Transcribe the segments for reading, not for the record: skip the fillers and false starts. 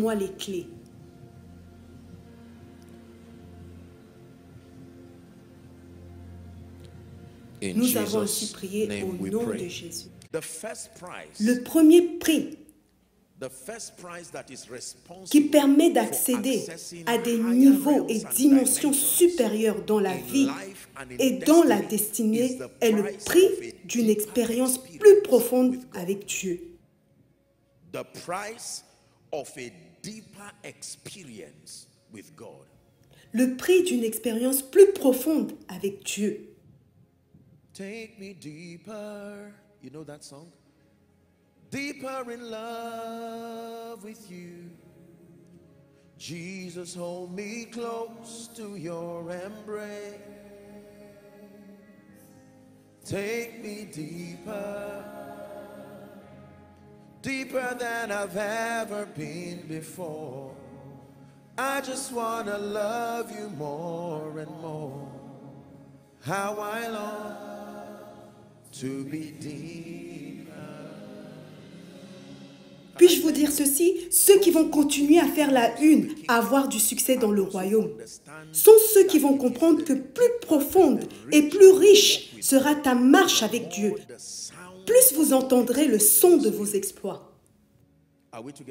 donne-moi les clés. Nous avons ainsi prié au nom de Jésus. Le premier prix qui permet d'accéder à des niveaux et dimensions supérieures dans la vie et dans la destinée est le prix d'une expérience plus profonde avec Dieu. Le prix d'une expérience plus profonde avec Dieu. Take me deeper. You know that song? Deeper in love with you. Jesus, hold me close to your embrace. Take me deeper. Deeper than I've ever been before. I just want to love you more and more. How I long to be deeper. Puis-je vous dire ceci? Ceux qui vont continuer à faire la une, à avoir du succès dans le royaume, sont ceux qui vont comprendre que plus profonde et plus riche sera ta marche avec Dieu. Plus vous entendrez le son de vos exploits.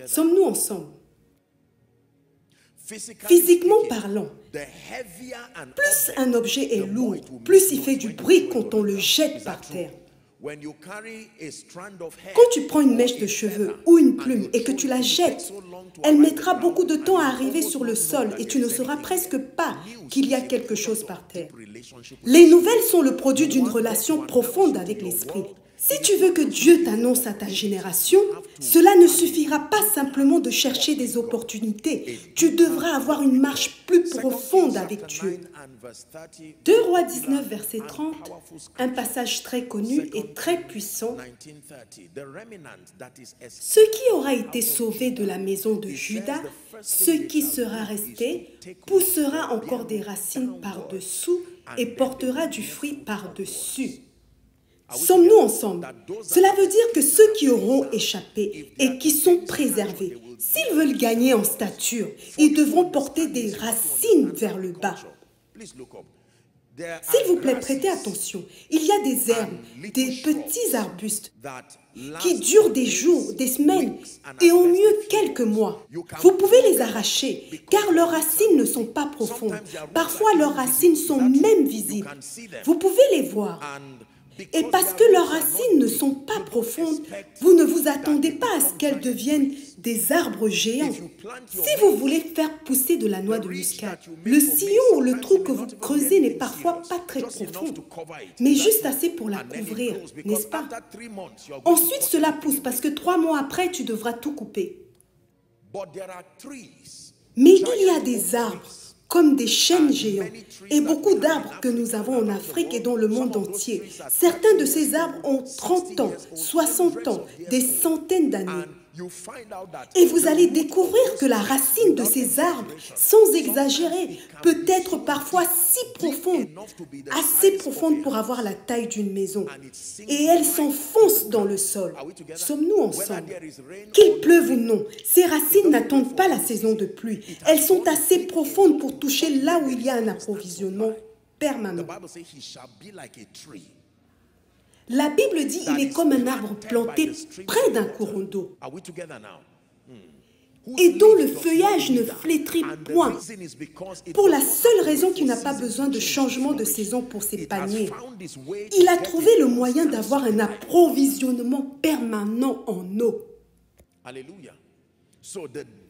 Sommes-nous ensemble? Physiquement parlant, plus un objet est lourd, plus il fait du bruit quand on le jette par terre. Quand tu prends une mèche de cheveux ou une plume et que tu la jettes, elle mettra beaucoup de temps à arriver sur le sol et tu ne sauras presque pas qu'il y a quelque chose par terre. Les nouvelles sont le produit d'une relation profonde avec l'Esprit. Si tu veux que Dieu t'annonce à ta génération, cela ne suffira pas simplement de chercher des opportunités. Tu devras avoir une marche plus profonde avec Dieu. 2 Rois 19, verset 30, un passage très connu et très puissant. Ce qui aura été sauvé de la maison de Juda, ce qui sera resté, poussera encore des racines par-dessous et portera du fruit par-dessus. Sommes-nous ensemble? Cela veut dire que ceux qui auront échappé et qui sont préservés, s'ils veulent gagner en stature, ils devront porter des racines vers le bas. S'il vous plaît, prêtez attention. Il y a des herbes, des petits arbustes qui durent des jours, des semaines et au mieux quelques mois. Vous pouvez les arracher car leurs racines ne sont pas profondes. Parfois, leurs racines sont même visibles. Vous pouvez les voir. Et parce que leurs racines ne sont pas profondes, vous ne vous attendez pas à ce qu'elles deviennent des arbres géants. Si vous voulez faire pousser de la noix de muscade, le sillon ou le trou que vous creusez n'est parfois pas très profond, mais juste assez pour la couvrir, n'est-ce pas? Ensuite, cela pousse parce que 3 mois après, tu devras tout couper. Mais il y a des arbres comme des chênes géants, et beaucoup d'arbres que nous avons en Afrique et dans le monde entier. Certains de ces arbres ont 30 ans, 60 ans, des centaines d'années. Et vous allez découvrir que la racine de ces arbres, sans exagérer, peut être parfois si profonde, assez profonde pour avoir la taille d'une maison. Et elle s'enfonce dans le sol. Sommes-nous ensemble? Qu'il pleuve ou non, ces racines n'attendent pas la saison de pluie. Elles sont assez profondes pour toucher là où il y a un approvisionnement permanent. La Bible dit qu'il est comme un arbre planté près d'un courant d'eau et dont le feuillage ne flétrit point, pour la seule raison qu'il n'a pas besoin de changement de saison pour ses paniers. Il a trouvé le moyen d'avoir un approvisionnement permanent en eau.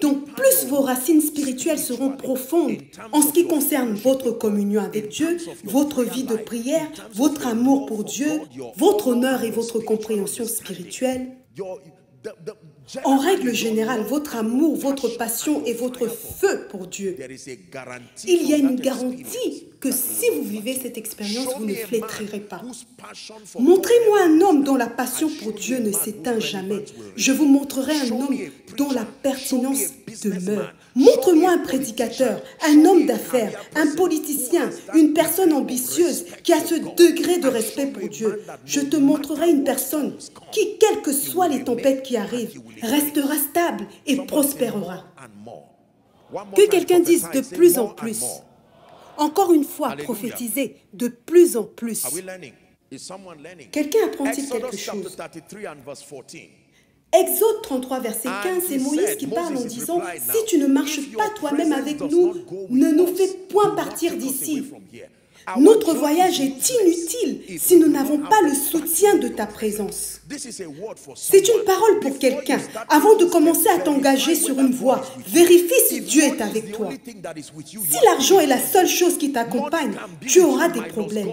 Donc, plus vos racines spirituelles seront profondes en ce qui concerne votre communion avec Dieu, votre vie de prière, votre amour pour Dieu, votre honneur et votre compréhension spirituelle. En règle générale, votre amour, votre passion et votre feu pour Dieu. Il y a une garantie que si vous vivez cette expérience, vous ne flétrirez pas. Montrez-moi un homme dont la passion pour Dieu ne s'éteint jamais. Je vous montrerai un homme dont la pertinence demeure. Montrez Montre-moi un prédicateur, un homme d'affaires, un politicien, une personne ambitieuse qui a ce degré de respect pour Dieu. Je te montrerai une personne qui, quelles que soient les tempêtes qui arrivent, restera stable et prospérera. Que quelqu'un dise de plus en plus. Encore une fois, prophétiser de plus en plus. Quelqu'un apprend-il quelque chose? Exode 33, verset 15, c'est Moïse qui parle en disant « Si tu ne marches pas toi-même avec nous, ne nous fais point partir d'ici. Notre voyage est inutile si nous n'avons pas le soutien de ta présence. » C'est une parole pour quelqu'un. Avant de commencer à t'engager sur une voie, vérifie si Dieu est avec toi. Si l'argent est la seule chose qui t'accompagne, tu auras des problèmes.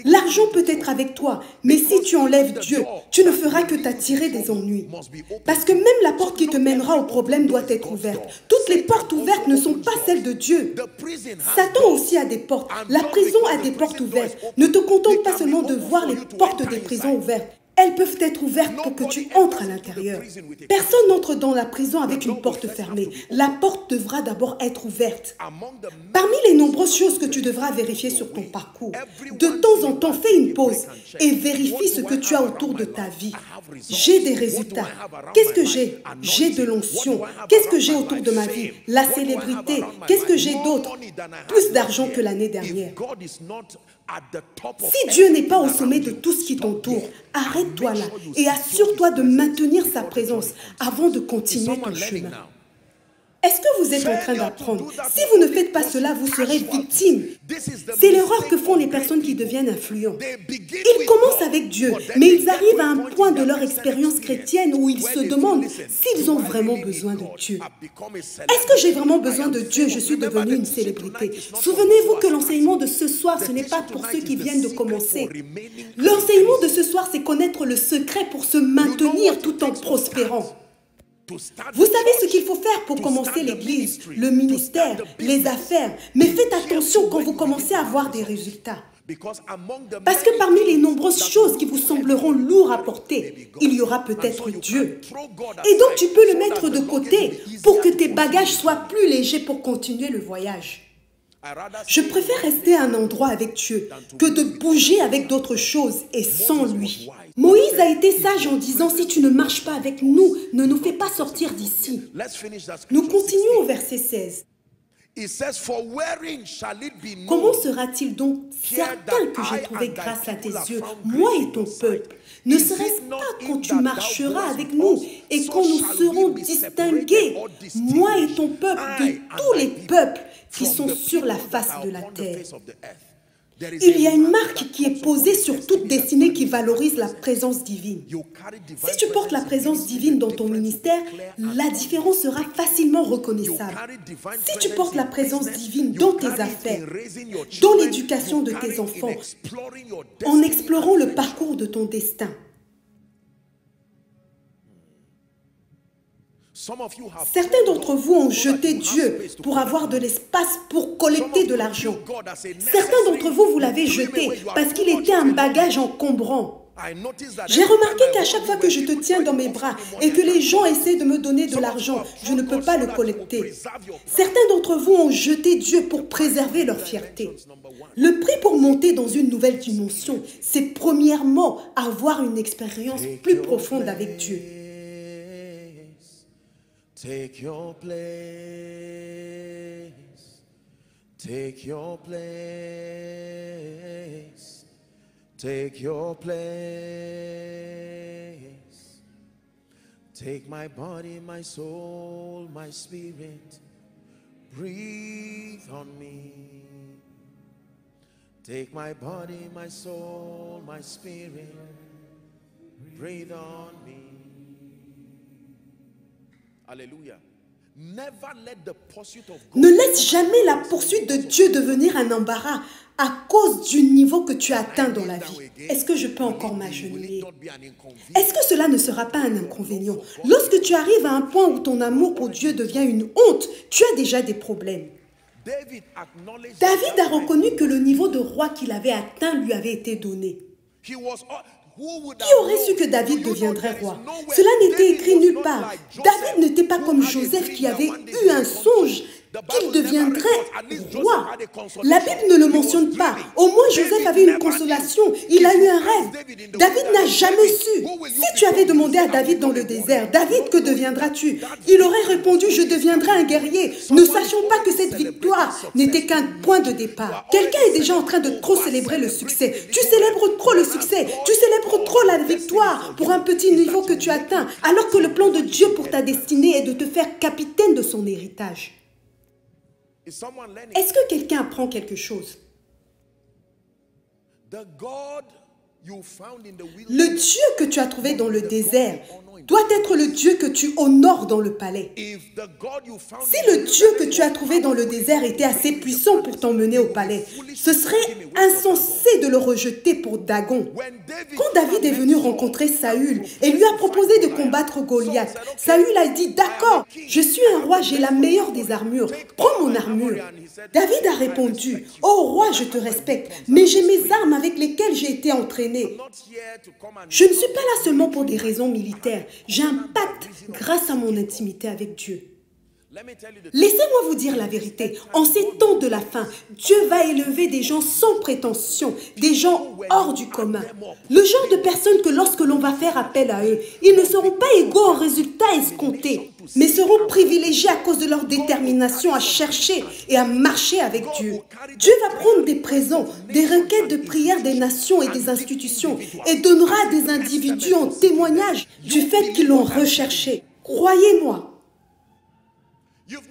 L'argent peut être avec toi, mais si tu enlèves Dieu, tu ne feras que t'attirer des ennuis. Parce que même la porte qui te mènera au problème doit être ouverte. Toutes les portes ouvertes ne sont pas celles de Dieu. Satan aussi a des portes. La prison a des portes ouvertes. Ne te contente pas seulement de voir les portes des prisons ouvertes. Elles peuvent être ouvertes pour que tu entres à l'intérieur. Personne n'entre dans la prison avec une porte fermée. La porte devra d'abord être ouverte. Parmi les nombreuses choses que tu devras vérifier sur ton parcours, de temps en temps, fais une pause et vérifie ce que tu as autour de ta vie. J'ai des résultats. Qu'est-ce que j'ai? J'ai de l'onction. Qu'est-ce que j'ai autour de ma vie? La célébrité. Qu'est-ce que j'ai d'autre? Plus d'argent que l'année dernière. Si Dieu n'est pas au sommet de tout ce qui t'entoure, arrête-toi là et assure-toi de maintenir sa présence avant de continuer ton chemin. Est-ce que vous êtes en train d'apprendre? Si vous ne faites pas cela, vous serez victime. C'est l'erreur que font les personnes qui deviennent influents. Ils commencent avec Dieu, mais ils arrivent à un point de leur expérience chrétienne où ils se demandent s'ils ont vraiment besoin de Dieu. Est-ce que j'ai vraiment besoin de Dieu? Je suis devenue une célébrité. Souvenez-vous que l'enseignement de ce soir, ce n'est pas pour ceux qui viennent de commencer. L'enseignement de ce soir, c'est connaître le secret pour se maintenir tout en prospérant. Vous savez ce qu'il faut faire pour commencer l'église, le ministère, les affaires. Mais faites attention quand vous commencez à avoir des résultats. Parce que parmi les nombreuses choses qui vous sembleront lourdes à porter, il y aura peut-être Dieu. Et donc tu peux le mettre de côté pour que tes bagages soient plus légers pour continuer le voyage. Je préfère rester à un endroit avec Dieu que de bouger avec d'autres choses et sans lui. Moïse a été sage en disant « Si tu ne marches pas avec nous, ne nous fais pas sortir d'ici. » Nous continuons au verset 16. Comment sera-t-il donc certain que j'ai trouvé grâce à tes yeux, moi et ton peuple? Ne serait-ce pas quand tu marcheras avec nous et quand nous serons distingués, moi et ton peuple, de tous les peuples qui sont sur la face de la terre? Il y a une marque qui est posée sur toute destinée qui valorise la présence divine. Si tu portes la présence divine dans ton ministère, la différence sera facilement reconnaissable. Si tu portes la présence divine dans tes affaires, dans l'éducation de tes enfants, en explorant le parcours de ton destin, certains d'entre vous ont jeté Dieu pour avoir de l'espace pour collecter de l'argent. Certains d'entre vous, vous l'avez jeté parce qu'il était un bagage encombrant. J'ai remarqué qu'à chaque fois que je te tiens dans mes bras et que les gens essaient de me donner de l'argent, je ne peux pas le collecter. Certains d'entre vous ont jeté Dieu pour préserver leur fierté. Le prix pour monter dans une nouvelle dimension, c'est premièrement avoir une expérience plus profonde avec Dieu. Take your place, take your place, take your place. Take my body, my soul, my spirit, breathe on me. Take my body, my soul, my spirit, breathe on me. Alléluia. Ne laisse jamais la poursuite de Dieu devenir un embarras à cause du niveau que tu as atteint dans la vie. Est-ce que je peux encore m'agenouiller? Est-ce que cela ne sera pas un inconvénient? Lorsque tu arrives à un point où ton amour pour Dieu devient une honte, tu as déjà des problèmes. David a reconnu que le niveau de roi qu'il avait atteint lui avait été donné. Qui aurait su que David deviendrait roi? Cela n'était écrit nulle part. David n'était pas comme Joseph qui avait eu un songe qu'il deviendrait roi. La Bible ne le mentionne pas. Au moins Joseph avait une consolation. Il a eu un rêve. David n'a jamais su. Si tu avais demandé à David dans le désert, David, que deviendras-tu? Il aurait répondu, je deviendrai un guerrier. Ne sachons pas que cette victoire n'était qu'un point de départ. Quelqu'un est déjà en train de trop célébrer le succès. Tu célèbres trop le succès. Tu célèbres trop la victoire pour un petit niveau que tu atteins, alors que le plan de Dieu pour ta destinée est de te faire capitaine de son héritage. Est-ce que quelqu'un apprend quelque chose? Le Dieu que tu as trouvé dans le désert doit être le Dieu que tu honores dans le palais. Si le Dieu que tu as trouvé dans le désert était assez puissant pour t'emmener au palais, ce serait insensé de le rejeter pour Dagon. Quand David est venu rencontrer Saül et lui a proposé de combattre Goliath, Saül a dit, d'accord, je suis un roi, j'ai la meilleure des armures, prends mon armure. David a répondu, oh roi, je te respecte, mais j'ai mes armes avec lesquelles j'ai été entraîné. Je ne suis pas là seulement pour des raisons militaires. J'ai un pacte grâce à mon intimité avec Dieu. Laissez-moi vous dire la vérité. En ces temps de la fin, Dieu va élever des gens sans prétention, des gens hors du commun. Le genre de personnes que lorsque l'on va faire appel à eux, ils ne seront pas égaux aux résultats escomptés, mais seront privilégiés à cause de leur détermination à chercher et à marcher avec Dieu. Dieu va prendre des présents, des requêtes de prière des nations et des institutions et donnera à des individus en témoignage du fait qu'ils l'ont recherché. Croyez-moi.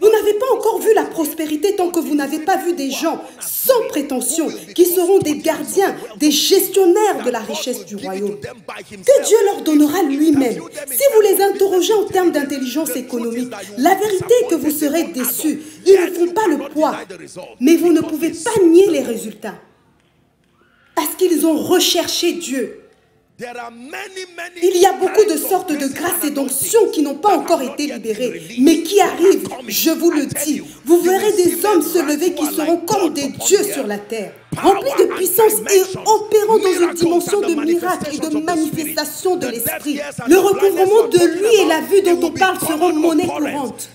Vous n'avez pas encore vu la prospérité tant que vous n'avez pas vu des gens sans prétention qui seront des gardiens, des gestionnaires de la richesse du royaume. Que Dieu leur donnera lui-même. Si vous les interrogez en termes d'intelligence économique, la vérité est que vous serez déçus. Ils ne font pas le poids. Mais vous ne pouvez pas nier les résultats. Parce qu'ils ont recherché Dieu. Il y a beaucoup de sortes de grâces et d'onctions qui n'ont pas encore été libérées, mais qui arrivent, je vous le dis. Vous verrez des hommes se lever qui seront comme des dieux sur la terre, remplis de puissance et opérant dans une dimension de miracles et de manifestation de l'esprit. Le recouvrement de lui et la vue dont on parle seront monnaie courante.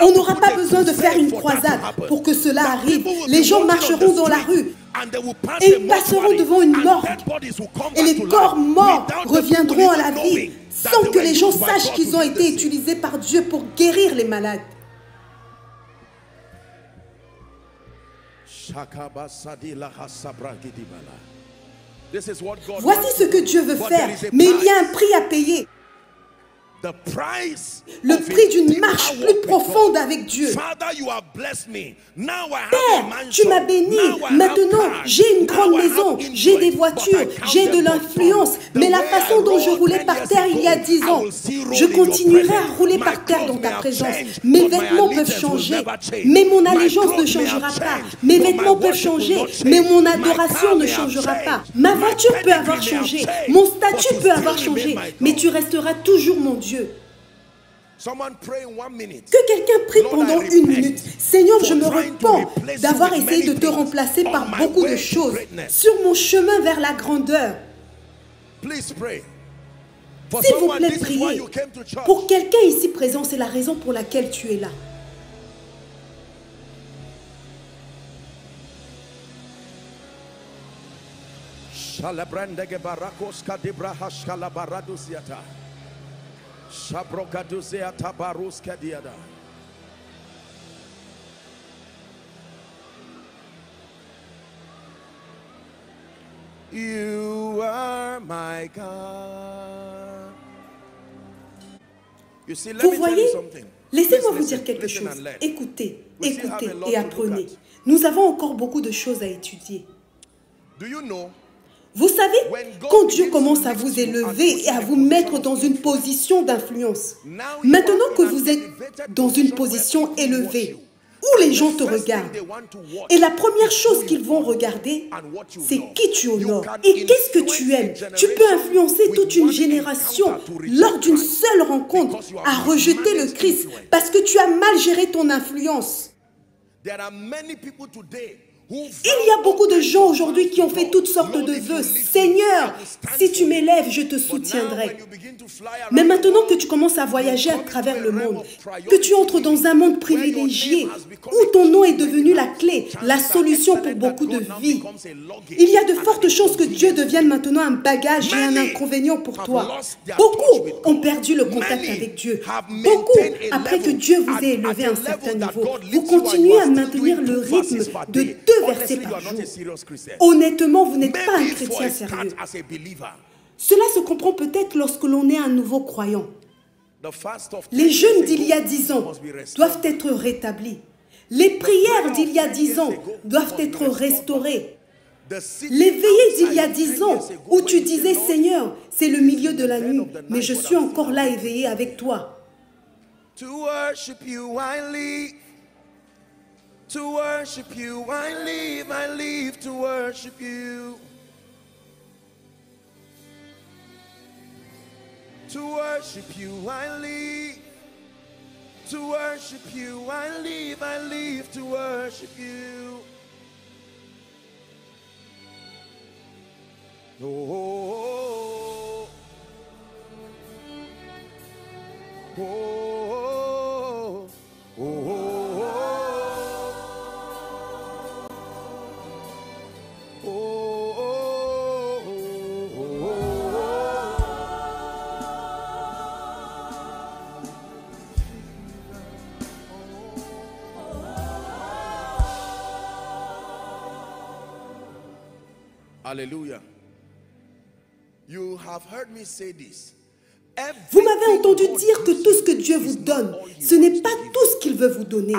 On n'aura pas besoin de faire une croisade pour que cela arrive. Les gens marcheront dans la rue et ils passeront devant une morgue et les corps morts reviendront à la vie sans que les gens sachent qu'ils ont été utilisés par Dieu pour guérir les malades. Voici ce que Dieu veut faire, mais il y a un prix à payer. Le prix d'une marche plus profonde avec Dieu. Père, tu m'as béni. Maintenant, j'ai une grande maison, j'ai des voitures, j'ai de l'influence. Mais la façon dont je roulais par terre il y a 10 ans, je continuerai à rouler par terre dans ta présence. Mes vêtements peuvent changer, mais mon allégeance ne changera pas. Mes vêtements peuvent changer, mais mon adoration ne changera pas. Ma voiture peut avoir changé, mon statut peut avoir changé, mais tu resteras toujours mon Dieu. Que quelqu'un prie pendant 1 minute. Seigneur, je me repens d'avoir essayé de te remplacer par beaucoup de choses sur mon chemin vers la grandeur. S'il vous plaît, priez. Pour quelqu'un ici présent, c'est la raison pour laquelle tu es là. You are my God. Vous voyez, laissez-moi vous dire quelque chose. Écoutez, écoutez et apprenez. Nous avons encore beaucoup de choses à étudier. Vous savez, quand Dieu commence à vous élever et à vous mettre dans une position d'influence, maintenant que vous êtes dans une position élevée, où les gens te regardent, et la première chose qu'ils vont regarder, c'est qui tu honores et qu'est-ce que tu aimes. Tu peux influencer toute une génération lors d'une seule rencontre à rejeter le Christ parce que tu as mal géré ton influence. Il y a beaucoup de gens aujourd'hui qui ont fait toutes sortes de vœux. Seigneur, si tu m'élèves, je te soutiendrai. Mais maintenant que tu commences à voyager à travers le monde, que tu entres dans un monde privilégié, où ton nom est devenu la clé, la solution pour beaucoup de vies, il y a de fortes chances que Dieu devienne maintenant un bagage et un inconvénient pour toi. Beaucoup ont perdu le contact avec Dieu. Beaucoup, après que Dieu vous ait élevé à un certain niveau, vous continuez à maintenir le rythme de 2 versets par jour. Honnêtement, vous n'êtes pas un chrétien sérieux. Cela se comprend peut-être lorsque l'on est un nouveau croyant. Les jeûnes d'il y a 10 ans doivent être rétablis. Les prières d'il y a 10 ans doivent être restaurées. Les veillées d'il y a 10 ans où tu disais « Seigneur, c'est le milieu de la nuit, mais je suis encore là éveillé avec toi. » To worship you I live. To worship you I live to worship you. To worship you I live. To worship you I live to worship you. Oh, oh, oh, oh, oh, Hallelujah. You have heard me say this. Vous m'avez entendu dire que tout ce que Dieu vous donne, ce n'est pas tout ce qu'il veut vous donner.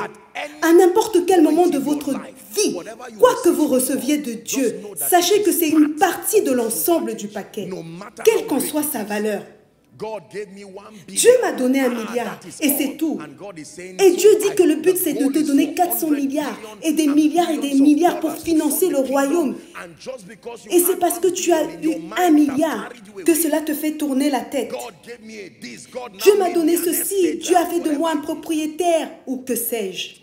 À n'importe quel moment de votre vie, quoi que vous receviez de Dieu, sachez que c'est une partie de l'ensemble du paquet, quelle qu'en soit sa valeur. Dieu m'a donné 1 milliard et c'est tout. Et Dieu dit que le but c'est de te donner 400 milliards et des milliards pour financer le royaume. Et c'est parce que tu as eu 1 milliard que cela te fait tourner la tête. Dieu m'a donné ceci, Dieu a fait de moi un propriétaire ou que sais-je.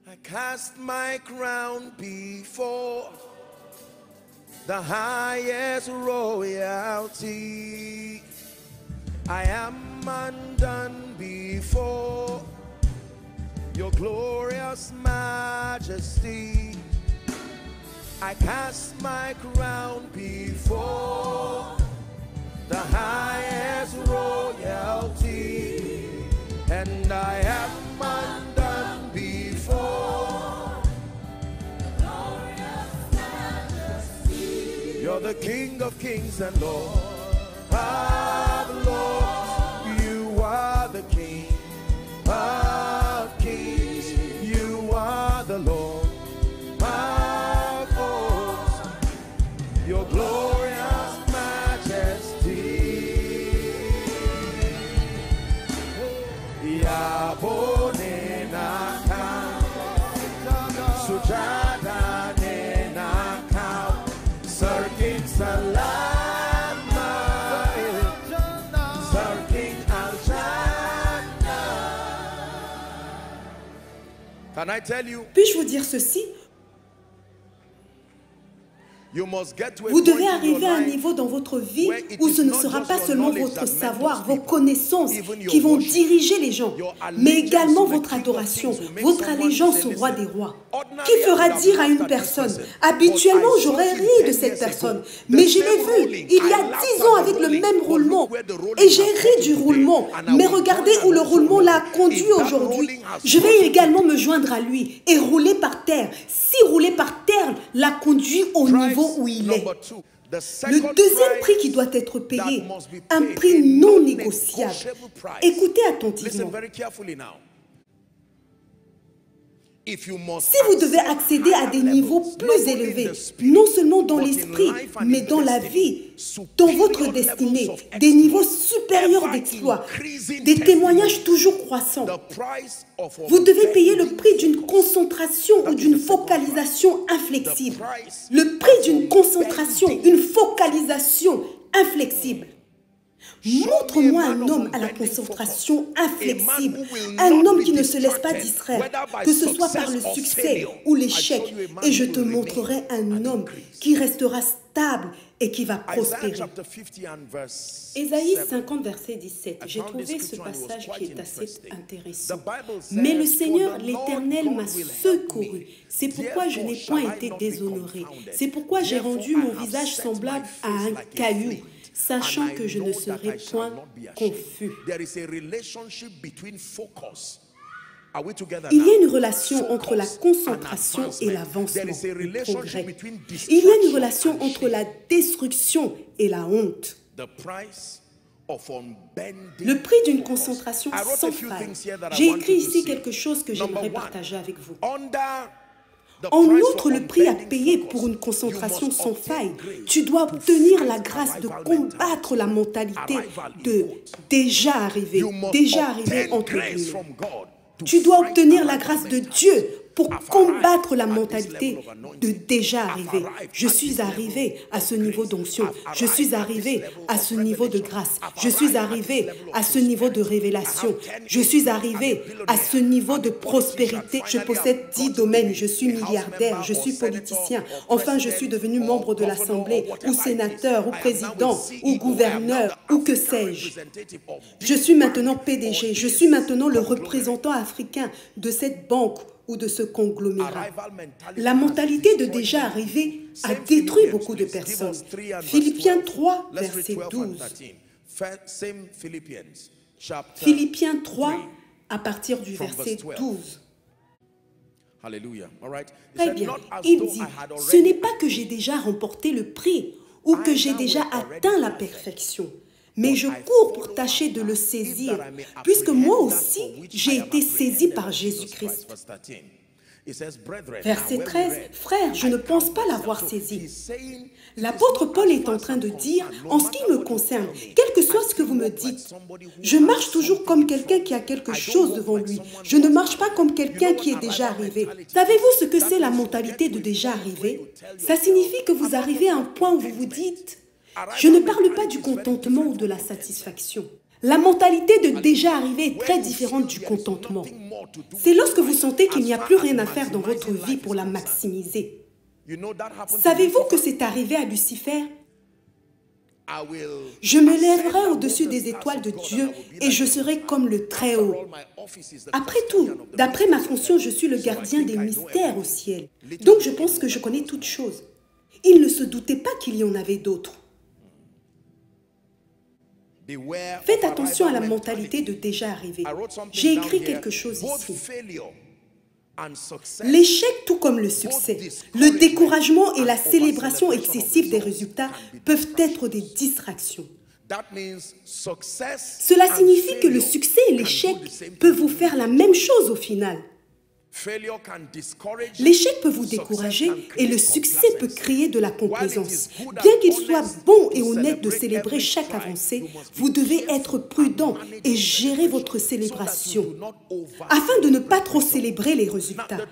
I cast my crown before the highest royalty. I am undone before your glorious majesty. I cast my crown before the highest royalty, and I am undone before the glorious majesty. You're the King of kings and Lord of lords. You are the King of kings. You are the Lord of hosts. Your glorious majesty. Yabone nakam, sujada ne nakam, circuit salam. Can I tell you? Puis-je vous dire ceci? Vous devez arriver à un niveau dans votre vie où ce ne sera pas seulement votre savoir, vos connaissances qui vont diriger les gens, mais également votre adoration, votre allégeance au roi des rois. Qui fera dire à une personne, habituellement j'aurais ri de cette personne, mais je l'ai vu il y a 10 ans avec le même roulement et j'ai ri du roulement, mais regardez où le roulement l'a conduit aujourd'hui. Je vais également me joindre à lui et rouler par terre. Si rouler par terre l'a conduit au niveau où il est. Le deuxième prix qui doit être payé, un prix non négociable. Écoutez attentivement. Si vous devez accéder à des niveaux plus élevés, non seulement dans l'esprit, mais dans la vie, dans votre destinée, des niveaux supérieurs d'exploit, des témoignages toujours croissants, vous devez payer le prix d'une concentration ou d'une focalisation inflexible. Le prix d'une concentration, une focalisation inflexible. Montre-moi un homme à la concentration inflexible, un homme qui ne se laisse pas distraire, que ce soit par le succès ou l'échec, et je te montrerai un homme qui restera stable et qui va prospérer. Ésaïe 50, verset 17. J'ai trouvé ce passage qui est assez intéressant. Mais le Seigneur, l'Éternel, m'a secouru. C'est pourquoi je n'ai point été déshonoré. C'est pourquoi j'ai rendu mon visage semblable à un caillou, sachant que je ne serai point confus. Il y a une relation entre la concentration et l'avancement, le progrès. Il y a une relation entre la destruction et la honte. Le prix d'une concentration sans faille. J'ai écrit ici quelque chose que j'aimerais partager avec vous. En outre, le prix à payer pour une concentration sans faille, tu dois obtenir la grâce de combattre la mentalité de déjà arrivé entre guillemets. Tu dois obtenir la grâce de Dieu pour combattre la mentalité de déjà arrivé. Je suis arrivé à ce niveau d'onction. Je suis arrivé à ce niveau de grâce. Je suis arrivé à ce niveau de révélation. Je suis arrivé à ce niveau de prospérité. Je possède 10 domaines. Je suis milliardaire. Je suis politicien. Enfin, je suis devenu membre de l'Assemblée, ou sénateur, ou président, ou gouverneur, ou que sais-je. Je suis maintenant PDG. Je suis maintenant le représentant africain de cette banque ou de ce conglomérat. La mentalité de déjà arrivé a détruit beaucoup de personnes. Philippiens 3, verset 12. Philippiens 3, à partir du verset 12. Très bien. Il dit, ce n'est pas que j'ai déjà remporté le prix ou que j'ai déjà atteint la perfection, mais je cours pour tâcher de le saisir, puisque moi aussi, j'ai été saisi par Jésus-Christ. Verset 13, « Frère, je ne pense pas l'avoir saisi. » L'apôtre Paul est en train de dire, en ce qui me concerne, quel que soit ce que vous me dites, je marche toujours comme quelqu'un qui a quelque chose devant lui. Je ne marche pas comme quelqu'un qui est déjà arrivé. Savez-vous ce que c'est la mentalité de déjà arrivé? Ça signifie que vous arrivez à un point où vous vous dites, je ne parle pas du contentement ou de la satisfaction. La mentalité de déjà arrivé est très différente du contentement. C'est lorsque vous sentez qu'il n'y a plus rien à faire dans votre vie pour la maximiser. Savez-vous que c'est arrivé à Lucifer? Je me lèverai au-dessus des étoiles de Dieu et je serai comme le Très-Haut. Après tout, d'après ma fonction, je suis le gardien des mystères au ciel. Donc je pense que je connais toutes choses. Il ne se doutait pas qu'il y en avait d'autres. Faites attention à la mentalité de déjà arrivé. J'ai écrit quelque chose ici. L'échec tout comme le succès, le découragement et la célébration excessive des résultats peuvent être des distractions. Cela signifie que le succès et l'échec peuvent vous faire la même chose au final. L'échec peut vous décourager et le succès peut créer de la complaisance. Bien qu'il soit bon et honnête de célébrer chaque avancée, vous devez être prudent et gérer votre célébration afin de ne pas trop célébrer les résultats.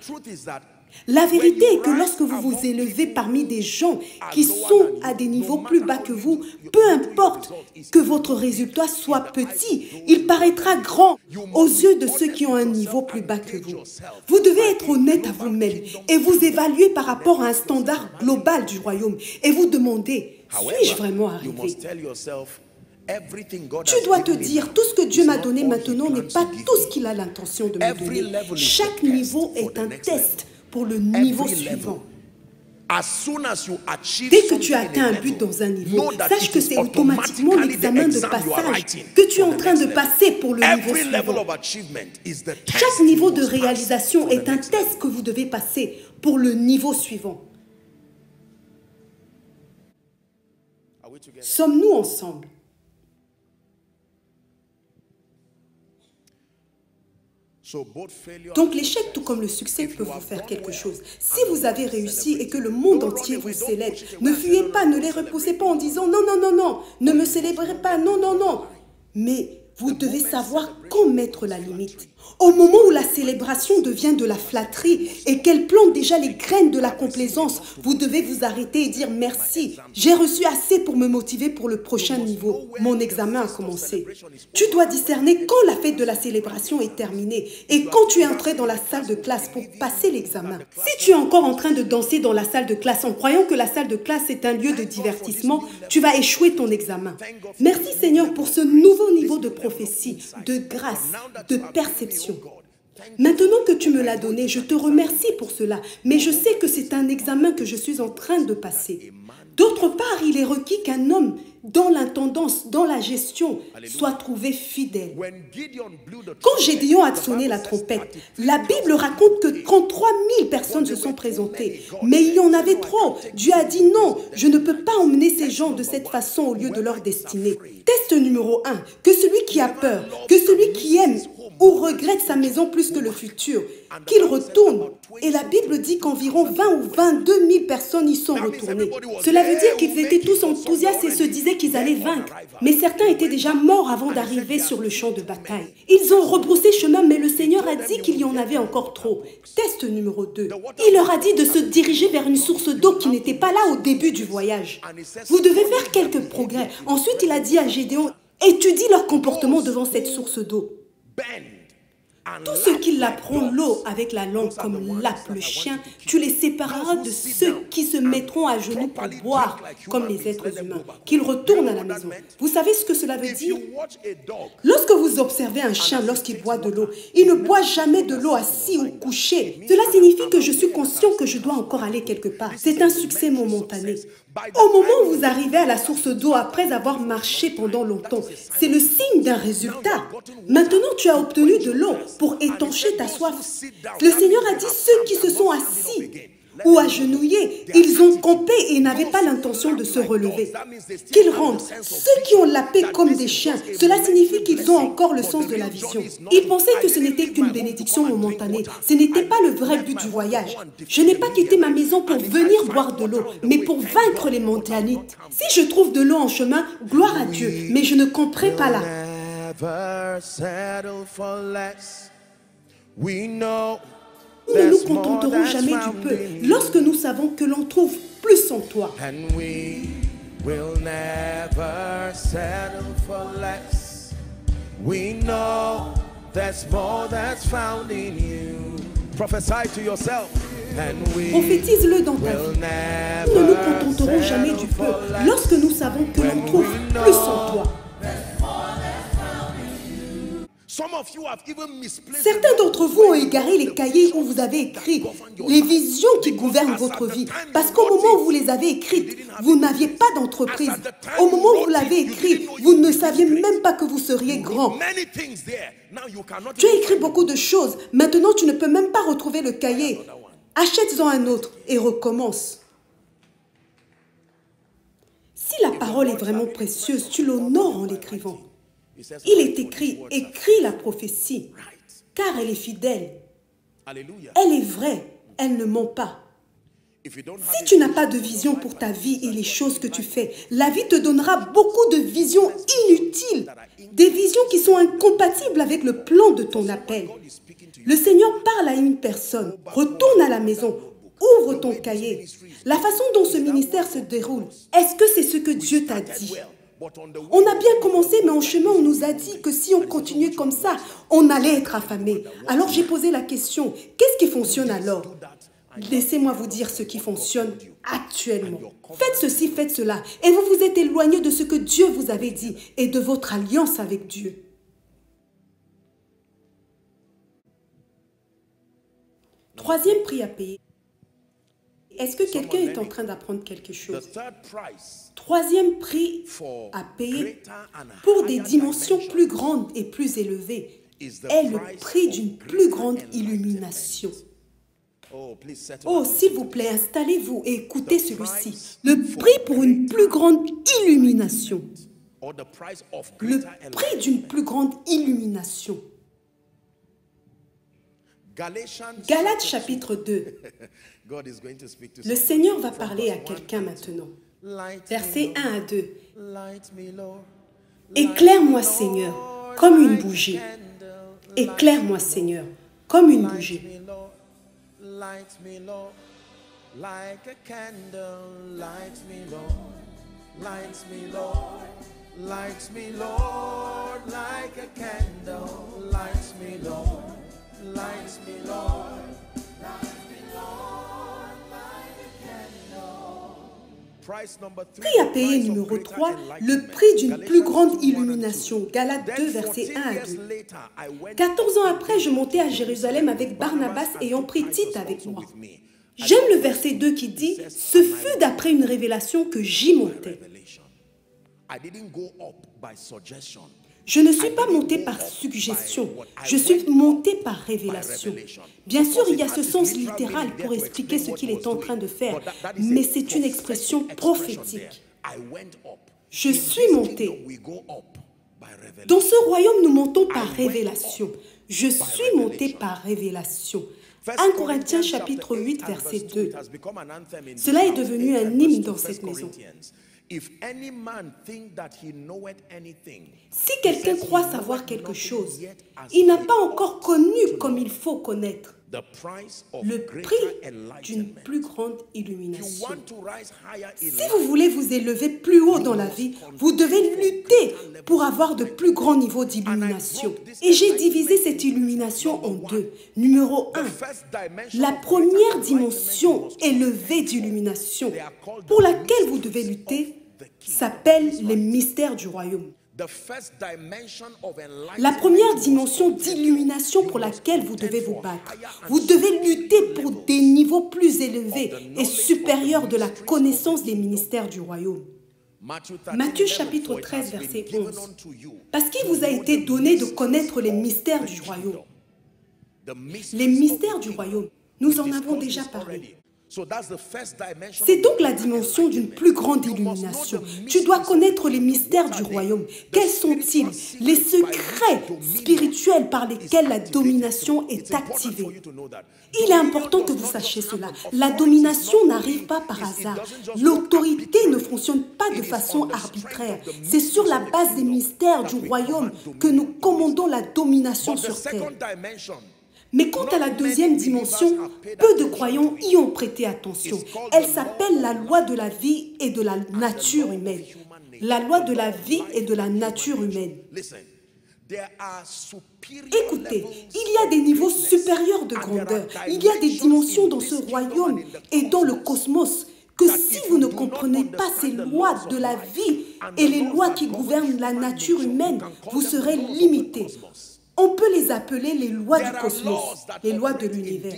La vérité est que lorsque vous vous élevez parmi des gens qui sont à des niveaux plus bas que vous, peu importe que votre résultat soit petit, il paraîtra grand aux yeux de ceux qui ont un niveau plus bas que vous. Vous devez être honnête à vous-même et vous évaluer par rapport à un standard global du royaume et vous demander, suis-je vraiment arrivé? Tu dois te dire, tout ce que Dieu m'a donné maintenant n'est pas tout ce qu'il a l'intention de me donner. Chaque niveau est un test pour le niveau suivant. Dès que tu atteins un but dans un niveau, sache que c'est automatiquement l'examen de passage que tu es en train de passer pour le niveau suivant. Chaque niveau de réalisation est un test que vous devez passer pour le niveau suivant. Sommes-nous ensemble? Donc l'échec tout comme le succès peut vous faire quelque chose. Si vous avez réussi et que le monde entier vous célèbre, ne fuyez pas, ne les repoussez pas en disant non, non, non, non, ne me célébrez pas, non, non, non. Mais vous devez savoir quand mettre la limite? Au moment où la célébration devient de la flatterie et qu'elle plante déjà les graines de la complaisance, vous devez vous arrêter et dire merci. J'ai reçu assez pour me motiver pour le prochain niveau. Mon examen a commencé. Tu dois discerner quand la fête de la célébration est terminée et quand tu es entré dans la salle de classe pour passer l'examen. Si tu es encore en train de danser dans la salle de classe en croyant que la salle de classe est un lieu de divertissement, tu vas échouer ton examen. Merci Seigneur pour ce nouveau niveau de prophétie, de grâce, de perception. Maintenant que tu me l'as donné, je te remercie pour cela, mais je sais que c'est un examen que je suis en train de passer. D'autre part, il est requis qu'un homme, dans l'intendance, dans la gestion, soit trouvé fidèle. Quand Gédéon a sonné la trompette, la Bible raconte que quand 3000 personnes se sont présentées, mais il y en avait trop. Dieu a dit non, je ne peux pas emmener ces gens de cette façon au lieu de leur destinée. Test numéro 1, que celui qui a peur, que celui qui aime ou regrette sa maison plus que le futur, qu'il retourne. Et la Bible dit qu'environ 20 ou 22 000 personnes y sont retournées. Cela veut dire qu'ils étaient tous enthousiastes et se disaient qu'ils allaient vaincre. Mais certains étaient déjà morts avant d'arriver sur le champ de bataille. Ils ont rebroussé chemin, mais le Seigneur a dit qu'il y en avait encore trop. Test numéro 2. Il leur a dit de se diriger vers une source d'eau qui n'était pas là au début du voyage. Vous devez faire quelques progrès. Ensuite, il a dit à Gédéon, étudie leur comportement devant cette source d'eau. Tous ceux qui lapperont l'eau avec la langue comme lappe le chien, tu les sépareras de ceux qui se mettront à genoux pour boire comme les êtres humains, qu'ils retournent à la maison. Vous savez ce que cela veut dire? Lorsque vous observez un chien lorsqu'il boit de l'eau, il ne boit jamais de l'eau assis ou couché. Cela signifie que je suis conscient que je dois encore aller quelque part. C'est un succès momentané. Au moment où vous arrivez à la source d'eau après avoir marché pendant longtemps, c'est le signe d'un résultat. Maintenant, tu as obtenu de l'eau pour étancher ta soif. Le Seigneur a dit ceux qui se sont assis ou agenouillés, ils ont campé et n'avaient pas l'intention de se relever. Qu'ils rentrent. Ceux qui ont lappé comme des chiens, cela signifie qu'ils ont encore le sens de la vision. Ils pensaient que ce n'était qu'une bénédiction momentanée. Ce n'était pas le vrai but du voyage. Je n'ai pas quitté ma maison pour venir boire de l'eau, mais pour vaincre les montanites. Si je trouve de l'eau en chemin, gloire à Dieu, mais je ne camperai pas là. Nous ne nous contenterons jamais du peu lorsque nous savons que l'on trouve plus en toi. And we will never settle for less. We know there's more that's found in you. Prophesy to yourself. Prophétise-le dans ta vie. Nous ne nous contenterons jamais du peu lorsque nous savons que l'on trouve plus en toi. Certains d'entre vous ont égaré les cahiers où vous avez écrit les visions qui gouvernent votre vie. Parce qu'au moment où vous les avez écrites, vous n'aviez pas d'entreprise. Au moment où vous l'avez écrit, vous ne saviez même pas que vous seriez grand. Tu as écrit beaucoup de choses. Maintenant, tu ne peux même pas retrouver le cahier. Achète-en un autre et recommence. Si la parole est vraiment précieuse, tu l'honores en l'écrivant. Il est écrit, écris la prophétie, car elle est fidèle. Elle est vraie, elle ne ment pas. Si tu n'as pas de vision pour ta vie et les choses que tu fais, la vie te donnera beaucoup de visions inutiles, des visions qui sont incompatibles avec le plan de ton appel. Le Seigneur parle à une personne, retourne à la maison, ouvre ton cahier. La façon dont ce ministère se déroule, est-ce que c'est ce que Dieu t'a dit? On a bien commencé, mais en chemin, on nous a dit que si on continuait comme ça, on allait être affamé. Alors j'ai posé la question, qu'est-ce qui fonctionne alors? Laissez-moi vous dire ce qui fonctionne actuellement. Faites ceci, faites cela, et vous vous êtes éloigné de ce que Dieu vous avait dit et de votre alliance avec Dieu. Troisième prix à payer. Est-ce que quelqu'un est en train d'apprendre quelque chose? Troisième prix à payer pour des dimensions plus grandes et plus élevées est le prix d'une plus grande illumination. Oh, s'il vous plaît, installez-vous et écoutez celui-ci. Le prix pour une plus grande illumination. Le prix d'une plus grande illumination. Galates chapitre 2. Le Seigneur va parler à quelqu'un maintenant. Versets 1 à 2. Éclaire-moi, Seigneur, comme une bougie. Éclaire-moi, Seigneur, comme une bougie. Light me, Lord, like a candle. Light me, Lord, light me, Lord, light me, Lord, like a candle. Light me, Lord, light me, Lord, light me, Lord, like a candle. Price number 3. Prix à payer numéro 3, le prix d'une plus grande illumination. Galates 2, versets 1 à 2. 14 ans après, je montais à Jérusalem avec Barnabas ayant pris Tite avec moi. J'aime le verset 2 qui dit « Ce fut d'après une révélation que j'y montais ». Je ne suis pas monté par suggestion, je suis monté par révélation. Bien sûr, il y a ce sens littéral pour expliquer ce qu'il est en train de faire, mais c'est une expression prophétique. Je suis monté. Dans ce royaume, nous montons par révélation. Je suis monté par révélation. 1 Corinthiens chapitre 8, verset 2. Cela est devenu un hymne dans cette maison. Si quelqu'un croit savoir quelque chose, il n'a pas encore connu comme il faut connaître le prix d'une plus grande illumination. Si vous voulez vous élever plus haut dans la vie, vous devez lutter pour avoir de plus grands niveaux d'illumination. Et j'ai divisé cette illumination en deux. Numéro 1, la première dimension élevée d'illumination pour laquelle vous devez lutter s'appelle les mystères du royaume. La première dimension d'illumination pour laquelle vous devez vous battre. Vous devez lutter pour des niveaux plus élevés et supérieurs de la connaissance des ministères du royaume. Matthieu chapitre 13, verset 11. Parce qu'il vous a été donné de connaître les mystères du royaume. Les mystères du royaume, nous en avons déjà parlé. C'est donc la dimension d'une plus grande illumination. Tu dois connaître les mystères du royaume. Quels sont-ils? Les secrets spirituels par lesquels la domination est activée. Il est important que vous sachiez cela. La domination n'arrive pas par hasard. L'autorité ne fonctionne pas de façon arbitraire. C'est sur la base des mystères du royaume que nous commandons la domination sur terre. Mais quant à la deuxième dimension, peu de croyants y ont prêté attention. Elle s'appelle la loi de la vie et de la nature humaine. La loi de la vie et de la nature humaine. Écoutez, il y a des niveaux supérieurs de grandeur. Il y a des dimensions dans ce royaume et dans le cosmos que si vous ne comprenez pas ces lois de la vie et les lois qui gouvernent la nature humaine, vous serez limité. On peut les appeler les lois du cosmos, les lois de l'univers.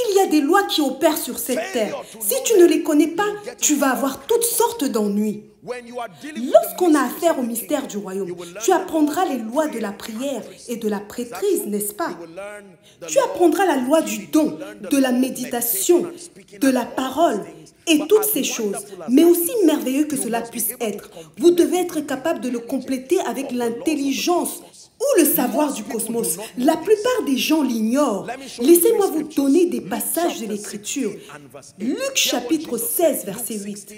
Il y a des lois qui opèrent sur cette terre. Si tu ne les connais pas, tu vas avoir toutes sortes d'ennuis. Lorsqu'on a affaire au mystère du royaume, tu apprendras les lois de la prière et de la prêtrise, n'est-ce pas? Tu apprendras la loi du don, de la méditation, de la parole et toutes ces choses. Mais aussi merveilleux que cela puisse être, vous devez être capable de le compléter avec l'intelligence ou le savoir du cosmos. La plupart des gens l'ignorent. Laissez-moi vous donner des passages de l'Écriture. Luc chapitre 16, verset 8.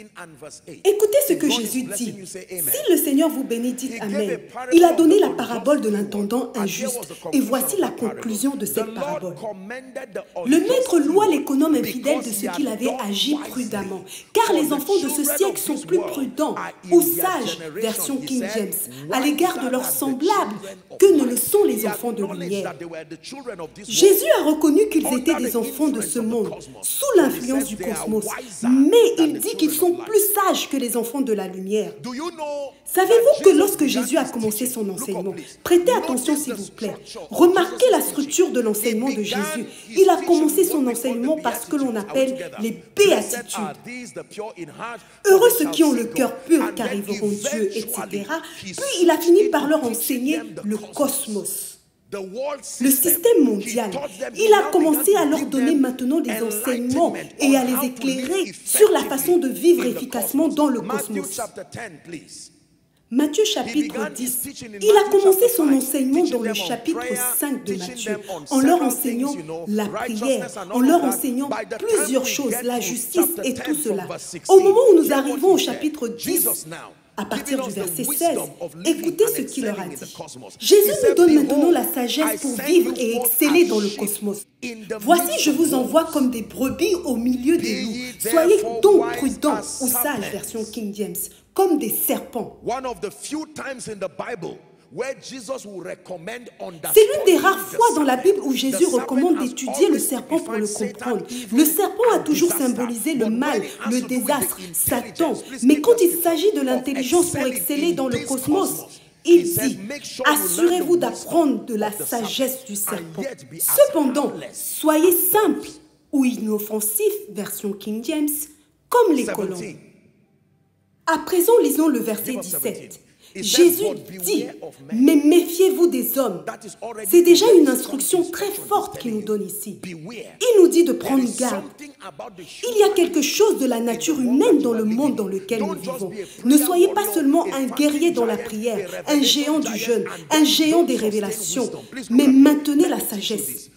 Écoutez ce que Jésus dit. Si le Seigneur vous bénit, dites Amen. Il a donné la parabole de l'intendant injuste. Et voici la conclusion de cette parabole. Le maître loua l'économe infidèle de ce qu'il avait agi prudemment. Car les enfants de ce siècle sont plus prudents ou sages, version King James, à l'égard de leurs semblables, que ne le sont les enfants de lumière. Jésus a reconnu qu'ils étaient des enfants de ce monde, sous l'influence du cosmos. Mais il dit qu'ils sont plus sages que les enfants de la lumière. Savez-vous que lorsque Jésus a commencé son enseignement, prêtez attention s'il vous plaît, remarquez la structure de l'enseignement de Jésus. Il a commencé son enseignement par ce que l'on appelle les béatitudes. Heureux ceux qui ont le cœur pur car ils verront Dieu, etc. Puis il a fini par leur enseigner le cosmos, le système mondial. Il a commencé à leur donner maintenant des enseignements et à les éclairer sur la façon de vivre efficacement dans le cosmos. Matthieu chapitre 10, il a commencé son enseignement dans le chapitre 5 de Matthieu, en leur enseignant la prière, en leur enseignant plusieurs choses, la justice et tout cela. Au moment où nous arrivons au chapitre 10, À partir du verset 16, écoutez ce qu'il leur a dit. Jésus nous donne maintenant la sagesse pour vivre et exceller dans le cosmos. Voici, je vous envoie comme des brebis au milieu des loups. Soyez donc prudents, ou sages, version King James, comme des serpents. C'est l'une des rares fois dans la Bible où Jésus recommande d'étudier le serpent pour le comprendre. Le serpent a toujours symbolisé le mal, le désastre, Satan. Mais quand il s'agit de l'intelligence pour exceller dans le cosmos, il dit, assurez-vous d'apprendre de la sagesse du serpent. Cependant, soyez simples ou inoffensifs, version King James, comme les colombes. À présent, lisons le verset 17. Jésus dit, mais méfiez-vous des hommes. C'est déjà une instruction très forte qu'il nous donne ici. Il nous dit de prendre garde. Il y a quelque chose de la nature humaine dans le monde dans lequel nous vivons. Ne soyez pas seulement un guerrier dans la prière, un géant du jeûne, un géant des révélations, mais maintenez la sagesse.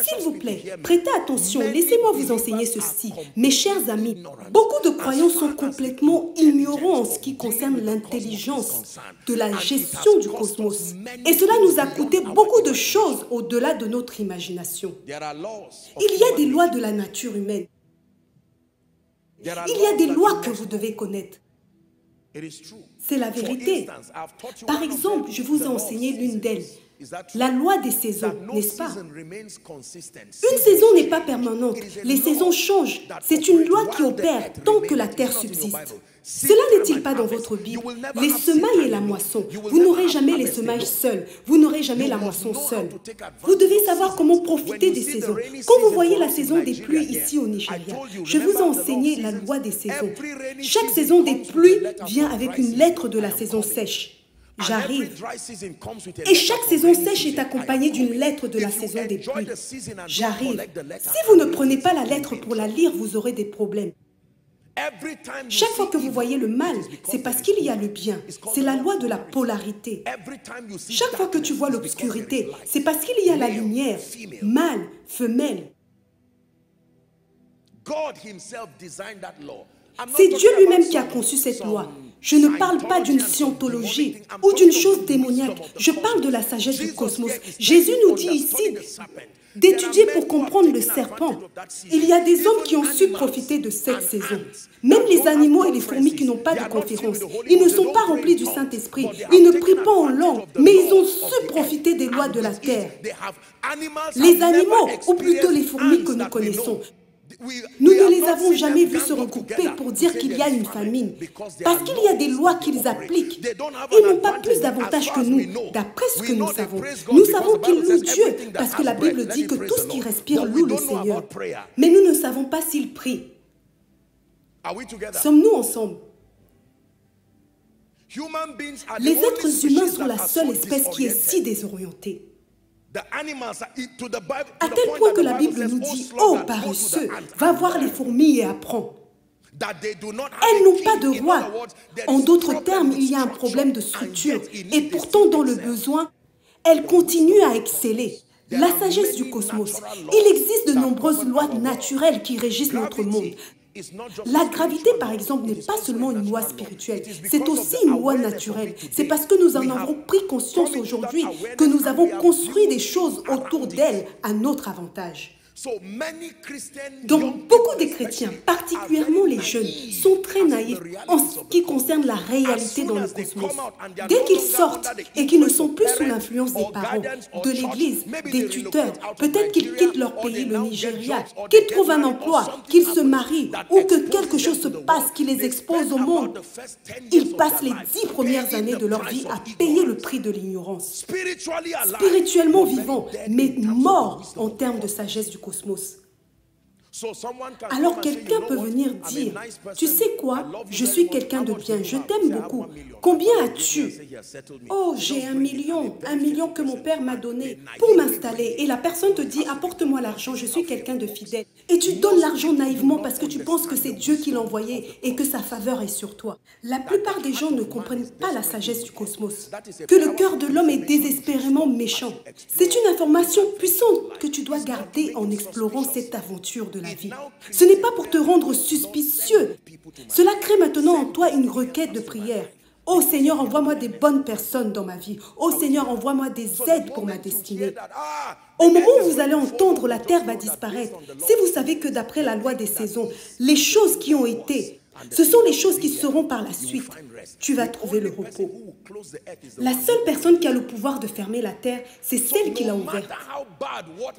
S'il vous plaît, prêtez attention, laissez-moi vous enseigner ceci. Mes chers amis, beaucoup de croyants sont complètement ignorants en ce qui concerne l'intelligence de la gestion du cosmos. Et cela nous a coûté beaucoup de choses au-delà de notre imagination. Il y a des lois de la nature humaine. Il y a des lois que vous devez connaître. C'est la vérité. Par exemple, je vous ai enseigné l'une d'elles. La loi des saisons, n'est-ce pas? Une saison n'est pas permanente. Les saisons changent. C'est une loi qui opère tant que la terre subsiste. Cela n'est-il pas dans votre Bible? Les semailles et la moisson. Vous n'aurez jamais les semailles seules. Vous n'aurez jamais la moisson seule. Vous devez savoir comment profiter des saisons. Quand vous voyez la saison des pluies ici au Nigeria, je vous ai enseigné la loi des saisons. Chaque saison des pluies vient avec une lettre de la saison sèche. J'arrive. Et chaque saison sèche est accompagnée d'une lettre de la saison des pluies. J'arrive. Si vous ne prenez pas la lettre pour la lire, vous aurez des problèmes. Chaque fois que vous voyez le mal, c'est parce qu'il y a le bien. C'est la loi de la polarité. Chaque fois que tu vois l'obscurité, c'est parce qu'il y a la lumière. Mâle, femelle. C'est Dieu lui-même qui a conçu cette loi. Je ne parle pas d'une scientologie ou d'une chose démoniaque. Je parle de la sagesse du cosmos. Jésus nous dit ici d'étudier pour comprendre le serpent. Il y a des hommes qui ont su profiter de cette saison. Même les animaux et les fourmis qui n'ont pas de conférence. Ils ne sont pas remplis du Saint-Esprit. Ils ne prient pas en langue, mais ils ont su profiter des lois de la terre. Les animaux, ou plutôt les fourmis que nous connaissons, nous ne les avons jamais vus se regrouper pour dire qu'il y a une famine. Parce qu'il y a des lois qu'ils appliquent. Ils n'ont pas plus d'avantages que nous, d'après ce que nous savons. Nous savons qu'ils louent Dieu, parce que la Bible dit que tout ce qui respire loue le Seigneur. Mais nous ne savons pas s'ils prient. Sommes-nous ensemble? Les êtres humains sont la seule espèce qui est si désorientée. À tel point que la Bible nous dit, « Oh, paresseux, va voir les fourmis et apprends. » Elles n'ont pas de roi. En d'autres termes, il y a un problème de structure. Et pourtant, dans le besoin, elles continuent à exceller. La sagesse du cosmos. Il existe de nombreuses lois naturelles qui régissent notre monde. La gravité, par exemple, n'est pas seulement une loi spirituelle, c'est aussi une loi naturelle. C'est parce que nous en avons pris conscience aujourd'hui que nous avons construit des choses autour d'elle à notre avantage. Donc, beaucoup de chrétiens, particulièrement les jeunes, sont très naïfs en ce qui concerne la réalité dans le cosmos. Dès qu'ils sortent et qu'ils ne sont plus sous l'influence des parents, de l'église, des tuteurs, peut-être qu'ils quittent leur pays, le Nigeria, qu'ils trouvent un emploi, qu'ils se marient ou que quelque chose se passe qui les expose au monde, ils passent les 10 premières années de leur vie à payer le prix de l'ignorance. Spirituellement vivants, mais morts en termes de sagesse du cosmos. Alors quelqu'un peut venir dire, tu sais quoi, je suis quelqu'un de bien, je t'aime beaucoup. Combien as-tu? Oh, j'ai 1 million que mon père m'a donné pour m'installer. Et la personne te dit, apporte-moi l'argent, je suis quelqu'un de fidèle. Et tu donnes l'argent naïvement parce que tu penses que c'est Dieu qui l'a envoyé et que sa faveur est sur toi. La plupart des gens ne comprennent pas la sagesse du cosmos, que le cœur de l'homme est désespérément méchant. C'est une information puissante que tu dois garder en explorant cette aventure de la vie. Ce n'est pas pour te rendre suspicieux. Cela crée maintenant en toi une requête de prière. Oh Seigneur, envoie-moi des bonnes personnes dans ma vie. Oh Seigneur, envoie-moi des aides pour ma destinée. Au moment où vous allez entendre, la terre va disparaître. Si vous savez que d'après la loi des saisons, les choses qui ont été, ce sont les choses qui seront par la suite, tu vas trouver le repos. La seule personne qui a le pouvoir de fermer la terre, c'est celle qui l'a ouverte.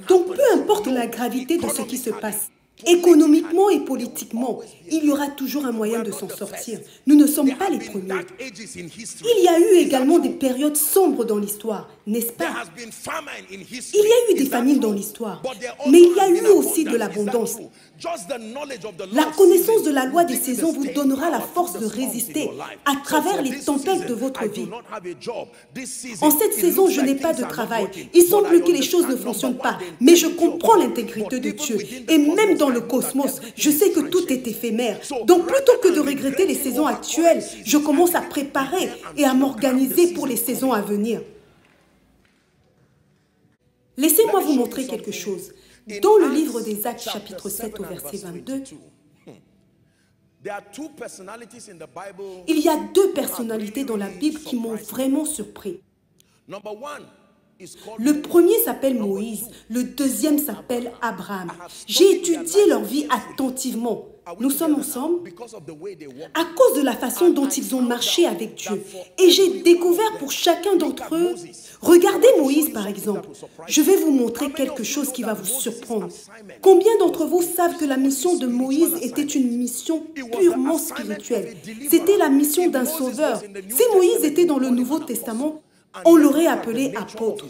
Donc peu importe la gravité de ce qui se passe, économiquement et politiquement, il y aura toujours un moyen de s'en sortir. Nous ne sommes pas les premiers. Il y a eu également des périodes sombres dans l'histoire, n'est-ce pas? Il y a eu des famines dans l'histoire, mais il y a eu aussi de l'abondance. La connaissance de la loi des saisons vous donnera la force de résister à travers les tempêtes de votre vie. En cette saison, je n'ai pas de travail. Il semble que les choses ne fonctionnent pas, mais je comprends l'intégrité de Dieu. Et même dans le cosmos, je sais que tout est éphémère. Donc plutôt que de regretter les saisons actuelles, je commence à préparer et à m'organiser pour les saisons à venir. Laissez-moi vous montrer quelque chose. Dans le livre des Actes, chapitre 7, au verset 22, il y a deux personnalités dans la Bible qui m'ont vraiment surpris. Le premier s'appelle Moïse, le deuxième s'appelle Abraham. J'ai étudié leur vie attentivement. Nous sommes ensemble à cause de la façon dont ils ont marché avec Dieu. Et j'ai découvert pour chacun d'entre eux, regardez Moïse par exemple. Je vais vous montrer quelque chose qui va vous surprendre. Combien d'entre vous savent que la mission de Moïse était une mission purement spirituelle? C'était la mission d'un sauveur. Si Moïse était dans le Nouveau Testament, on l'aurait appelé apôtre.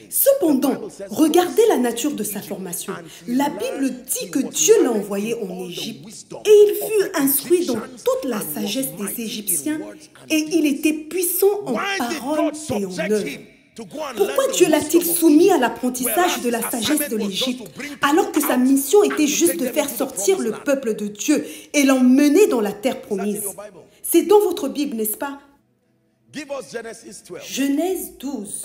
Cependant, regardez la nature de sa formation. La Bible dit que Dieu l'a envoyé en Égypte et il fut instruit dans toute la sagesse des Égyptiens et il était puissant en parole et en œuvre. Pourquoi Dieu l'a-t-il soumis à l'apprentissage de la sagesse de l'Égypte alors que sa mission était juste de faire sortir le peuple de Dieu et l'emmener dans la terre promise? C'est dans votre Bible, n'est-ce pas? Genèse 12.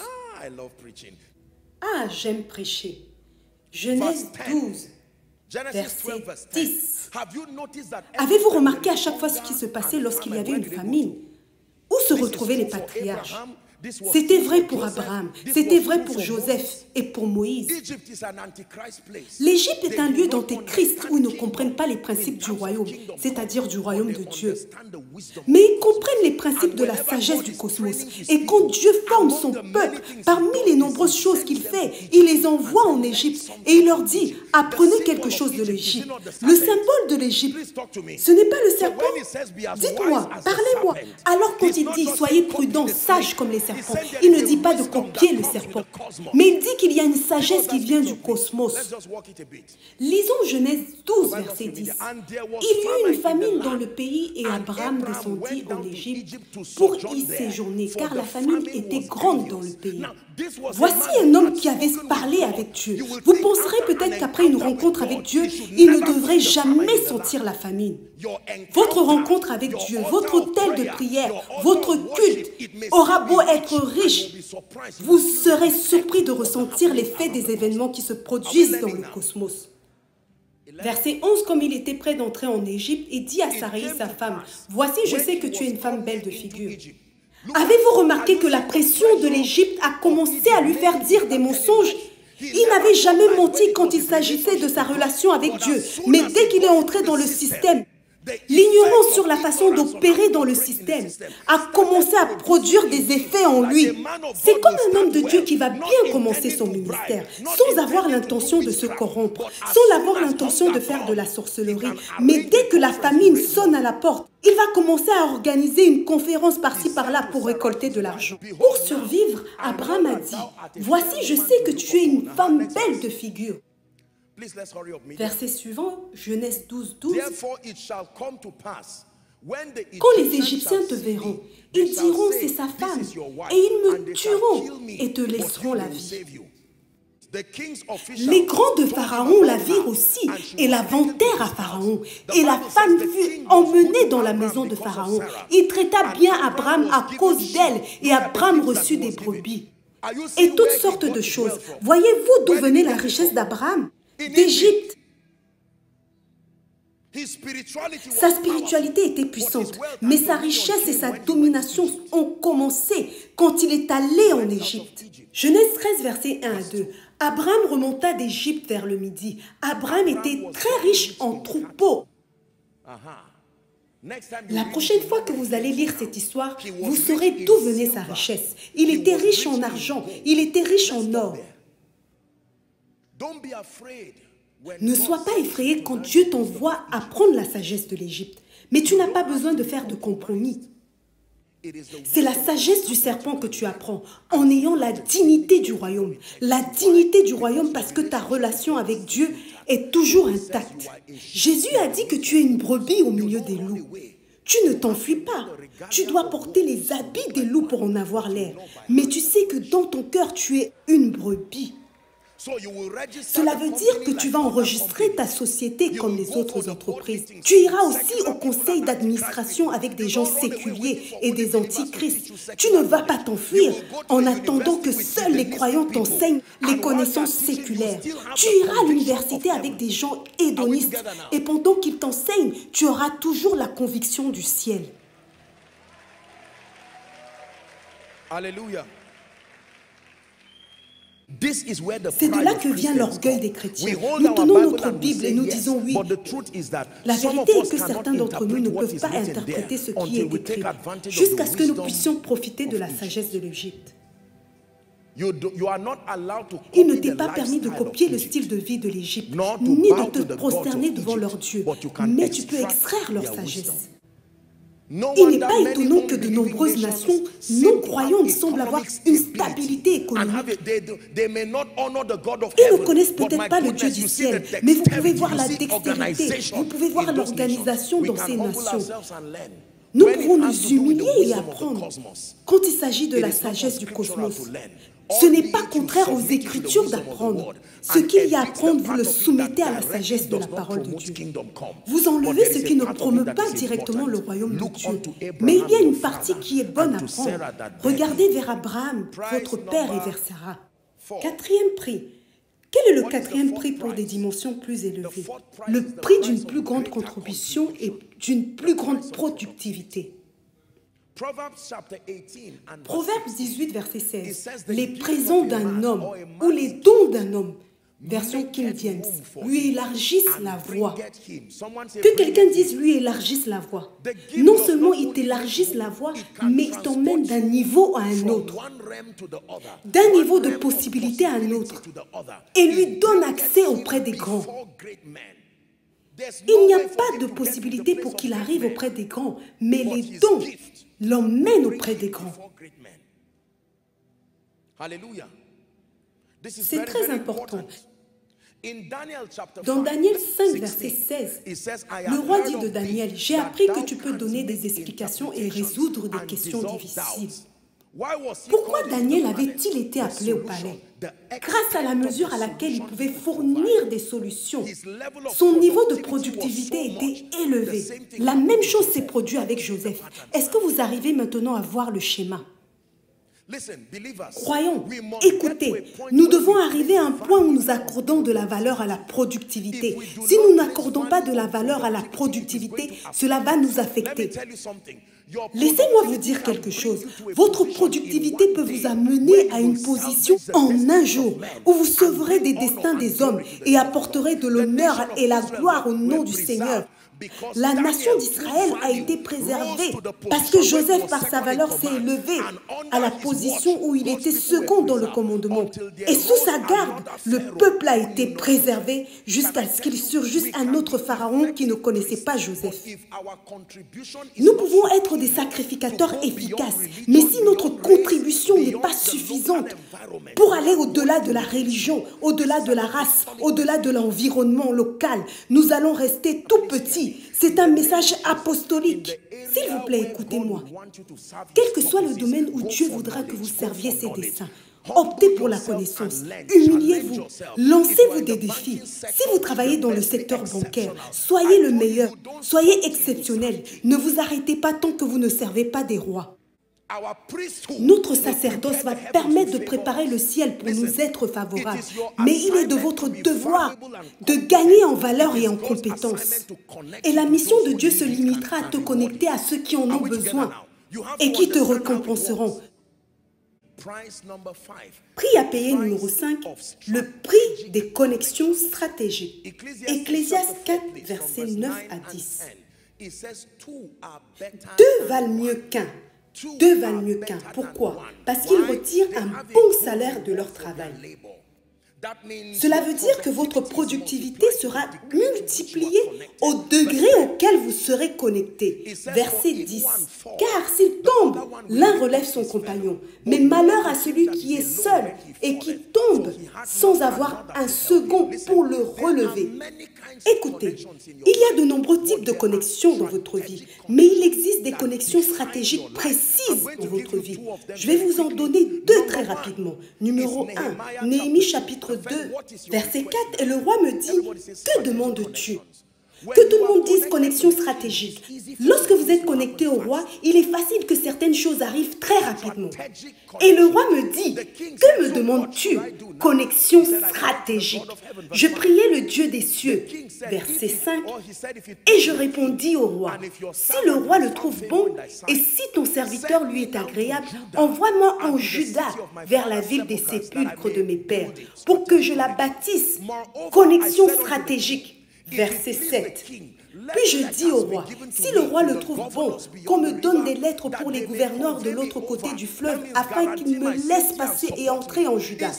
Ah, j'aime prêcher. Genèse 12, verset 10. Avez-vous remarqué à chaque fois ce qui se passait lorsqu'il y avait une famine? Où se retrouvaient les patriarches? C'était vrai pour Abraham, c'était vrai pour Joseph et pour Moïse. L'Égypte est un lieu d'antéchrist où ils ne comprennent pas les principes du royaume, c'est-à-dire du royaume de Dieu. Mais ils comprennent les principes de la sagesse du cosmos. Et quand Dieu forme son peuple, parmi les nombreuses choses qu'il fait, il les envoie en Égypte et il leur dit, apprenez quelque chose de l'Égypte. Le symbole de l'Égypte, ce n'est pas le serpent. Dites-moi, parlez-moi. Alors quand il dit, soyez prudents, sages comme les serpents, il ne dit pas de copier le serpent, mais il dit qu'il y a une sagesse qui vient du cosmos. Lisons Genèse 12, verset 10. Il y eut une famine dans le pays et Abraham descendit en Égypte pour y séjourner, car la famine était grande dans le pays. Voici un homme qui avait parlé avec Dieu. Vous penserez peut-être qu'après une rencontre avec Dieu, il ne devrait jamais sentir la famine. Votre rencontre avec Dieu, votre autel de prière, votre culte aura beau être riche, vous serez surpris de ressentir l'effet des événements qui se produisent dans le cosmos. Verset 11, comme il était prêt d'entrer en Égypte, et dit à Sarai, sa femme, « Voici, je sais que tu es une femme belle de figure. » Avez-vous remarqué que la pression de l'Égypte a commencé à lui faire dire des mensonges? Il n'avait jamais menti quand il s'agissait de sa relation avec Dieu. Mais dès qu'il est entré dans le système, l'ignorance sur la façon d'opérer dans le système a commencé à produire des effets en lui. C'est comme un homme de Dieu qui va bien commencer son ministère, sans avoir l'intention de se corrompre, sans avoir l'intention de faire de la sorcellerie. Mais dès que la famine sonne à la porte, il va commencer à organiser une conférence par-ci par-là pour récolter de l'argent. Pour survivre, Abraham a dit, « Voici, je sais que tu es une femme belle de figure. » Verset suivant, Genèse 12, 12. Quand les Égyptiens te verront, ils diront c'est sa femme, et ils me tueront et te laisseront la vie. Les grands de Pharaon la virent aussi et la vantèrent à Pharaon. Et la femme fut emmenée dans la maison de Pharaon. Il traita bien Abraham à cause d'elle et Abraham reçut des brebis. Et toutes sortes de choses. Voyez-vous d'où venait la richesse d'Abraham? D'Égypte. Sa spiritualité était puissante, mais sa richesse et sa domination ont commencé quand il est allé en Égypte. Genèse 13, versets 1 à 2. Abraham remonta d'Égypte vers le midi. Abraham était très riche en troupeaux. La prochaine fois que vous allez lire cette histoire, vous saurez d'où venait sa richesse. Il était riche en argent, il était riche en or. Ne sois pas effrayé quand Dieu t'envoie apprendre la sagesse de l'Égypte. Mais tu n'as pas besoin de faire de compromis. C'est la sagesse du serpent que tu apprends en ayant la dignité du royaume. La dignité du royaume parce que ta relation avec Dieu est toujours intacte. Jésus a dit que tu es une brebis au milieu des loups. Tu ne t'enfuis pas. Tu dois porter les habits des loups pour en avoir l'air. Mais tu sais que dans ton cœur, tu es une brebis. Cela veut dire que tu vas enregistrer ta société comme les autres entreprises. Tu iras aussi au conseil d'administration avec des gens séculiers et des antichrists. Tu ne vas pas t'enfuir en attendant que seuls les croyants t'enseignent les connaissances séculaires. Tu iras à l'université avec des gens hédonistes et pendant qu'ils t'enseignent, tu auras toujours la conviction du ciel. Alléluia. C'est de là que vient l'orgueil des chrétiens. Nous tenons notre Bible et nous disons oui. La vérité est que certains d'entre nous ne peuvent pas interpréter ce qui est écrit jusqu'à ce que nous puissions profiter de la sagesse de l'Égypte. Il ne t'est pas permis de copier le style de vie de l'Égypte, ni de te prosterner devant leur Dieu, mais tu peux extraire leur sagesse. Il n'est pas étonnant que de nombreuses nations non-croyantes semblent avoir une stabilité économique. Ils ne connaissent peut-être pas le Dieu du ciel, mais vous pouvez voir la dextérité, vous pouvez voir l'organisation dans ces nations. Nous pouvons nous humilier et apprendre quand il s'agit de la sagesse du cosmos. Ce n'est pas contraire aux Écritures d'apprendre. Ce qu'il y a à apprendre, vous le soumettez à la sagesse de la parole de Dieu. Vous enlevez ce qui ne promeut pas directement le royaume de Dieu. Mais il y a une partie qui est bonne à prendre. Regardez vers Abraham, votre père, et vers Sarah. Quatrième prix. Quel est le quatrième prix pour des dimensions plus élevées? Le prix d'une plus grande contribution et d'une plus grande productivité. Proverbe 18, verset 16. Les présents d'un homme ou les dons d'un homme, version King James, lui élargissent la voie. Que quelqu'un dise lui élargisse la voie. Non seulement il t'élargisse la voie, mais il t'emmène d'un niveau à un autre. D'un niveau de possibilité à un autre. Et lui donne accès auprès des grands. Il n'y a pas de possibilité pour qu'il arrive auprès des grands, mais les dons l'emmènent auprès des grands. C'est très important. Dans Daniel 5, verset 16, le roi dit de Daniel, « J'ai appris que tu peux donner des explications et résoudre des questions difficiles. » Pourquoi Daniel avait-il été appelé au palais? Grâce à la mesure à laquelle il pouvait fournir des solutions. Son niveau de productivité était élevé. La même chose s'est produite avec Joseph. Est-ce que vous arrivez maintenant à voir le schéma? Croyons, écoutez, nous devons arriver à un point où nous accordons de la valeur à la productivité. Si nous n'accordons pas de la valeur à la productivité, cela va nous affecter. Laissez-moi vous dire quelque chose. Votre productivité peut vous amener à une position en un jour où vous sauverez des destins des hommes et apporterez de l'honneur et la gloire au nom du Seigneur. La nation d'Israël a été préservée parce que Joseph, par sa valeur, s'est élevé à la position où il était second dans le commandement. Et sous sa garde, le peuple a été préservé jusqu'à ce qu'il surgisse un autre pharaon qui ne connaissait pas Joseph. Nous pouvons être des sacrificateurs efficaces, mais si notre contribution n'est pas suffisante pour aller au-delà de la religion, au-delà de la race, au-delà de l'environnement local, nous allons rester tout petits. C'est un message apostolique. S'il vous plaît, écoutez-moi. Quel que soit le domaine où Dieu voudra que vous serviez ses desseins, optez pour la connaissance, humiliez-vous, lancez-vous des défis. Si vous travaillez dans le secteur bancaire, soyez le meilleur, soyez exceptionnel. Ne vous arrêtez pas tant que vous ne servez pas des rois. Notre sacerdoce va permettre de préparer le ciel pour nous être favorables. Mais il est de votre devoir de gagner en valeur et en compétence. Et la mission de Dieu se limitera à te connecter à ceux qui en ont besoin et qui te récompenseront. Prix à payer numéro 5, le prix des connexions stratégiques. Ecclésiaste 4, versets 9 à 10. Deux valent mieux qu'un. Deux valent mieux qu'un. Pourquoi? Parce qu'ils retirent un bon salaire de leur travail. Cela veut dire que votre productivité sera multipliée au degré auquel vous serez connecté. Verset 10. Car s'il tombe, l'un relève son compagnon. Mais malheur à celui qui est seul et qui tombe sans avoir un second pour le relever. Écoutez, il y a de nombreux types de connexions dans votre vie, mais il existe des connexions stratégiques précises dans votre vie. Je vais vous en donner deux très rapidement. Numéro 1, Néhémie chapitre 2, verset 4, et le roi me dit, que demandes-tu? Que tout le monde dise connexion stratégique. Lorsque vous êtes connecté au roi, il est facile que certaines choses arrivent très rapidement. Et le roi me dit, que me demandes-tu? Connexion stratégique. Je priais le Dieu des cieux. Verset 5. Et je répondis au roi, si le roi le trouve bon, et si ton serviteur lui est agréable, envoie-moi en Juda, vers la ville des sépulcres de mes pères, pour que je la bâtisse. Connexion stratégique. Verset 7. Puis je dis au roi, si le roi le trouve bon, qu'on me donne des lettres pour les gouverneurs de l'autre côté du fleuve, afin qu'ils me laissent passer et entrer en Juda.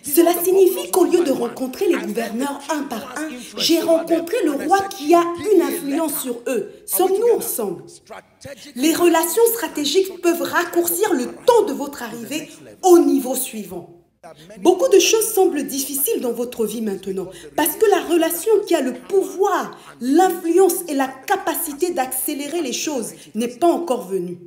Cela signifie qu'au lieu de rencontrer les gouverneurs un par un, j'ai rencontré le roi qui a une influence sur eux. Sommes-nous ensemble? Les relations stratégiques peuvent raccourcir le temps de votre arrivée au niveau suivant. Beaucoup de choses semblent difficiles dans votre vie maintenant parce que la relation qui a le pouvoir, l'influence et la capacité d'accélérer les choses n'est pas encore venue.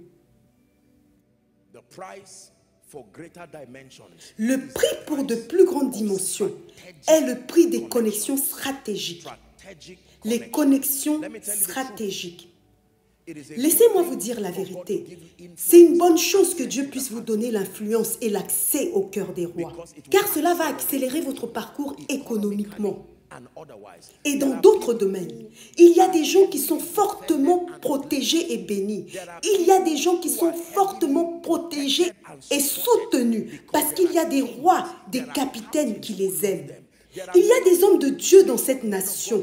Le prix pour de plus grandes dimensions est le prix des connexions stratégiques. Les connexions stratégiques. Laissez-moi vous dire la vérité. C'est une bonne chose que Dieu puisse vous donner l'influence et l'accès au cœur des rois, car cela va accélérer votre parcours économiquement. Et dans d'autres domaines, il y a des gens qui sont fortement protégés et bénis. Il y a des gens qui sont fortement protégés et soutenus parce qu'il y a des rois, des capitaines qui les aident. Il y a des hommes de Dieu dans cette nation,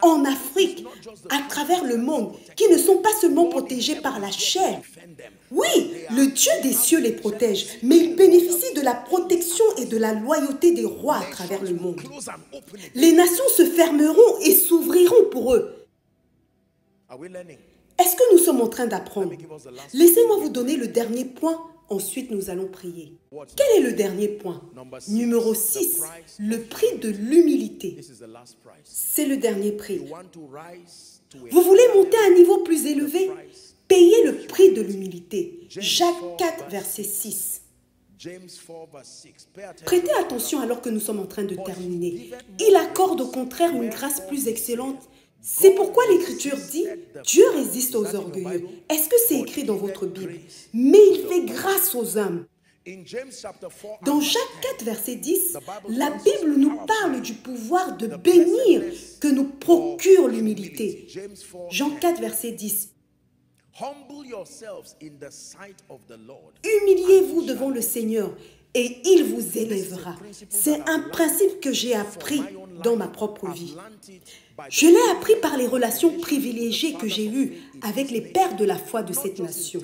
en Afrique, à travers le monde, qui ne sont pas seulement protégés par la chair. Oui, le Dieu des cieux les protège, mais ils bénéficient de la protection et de la loyauté des rois à travers le monde. Les nations se fermeront et s'ouvriront pour eux. Est-ce que nous sommes en train d'apprendre? Laissez-moi vous donner le dernier point. Ensuite, nous allons prier. Quel est le dernier point? Numéro 6, le prix de l'humilité. C'est le dernier prix. Vous voulez monter à un niveau plus élevé? Payez le prix de l'humilité. Jacques 4, verset 6. Prêtez attention alors que nous sommes en train de terminer. Il accorde au contraire une grâce plus excellente. C'est pourquoi l'Écriture dit « Dieu résiste aux orgueilleux ». Est-ce que c'est écrit dans votre Bible? Mais il fait grâce aux hommes. Dans Jacques 4, verset 10, la Bible nous parle du pouvoir de bénir que nous procure l'humilité. Jean 4, verset 10. Humiliez-vous devant le Seigneur et il vous élèvera. C'est un principe que j'ai appris dans ma propre vie. Je l'ai appris par les relations privilégiées que j'ai eues avec les pères de la foi de cette nation.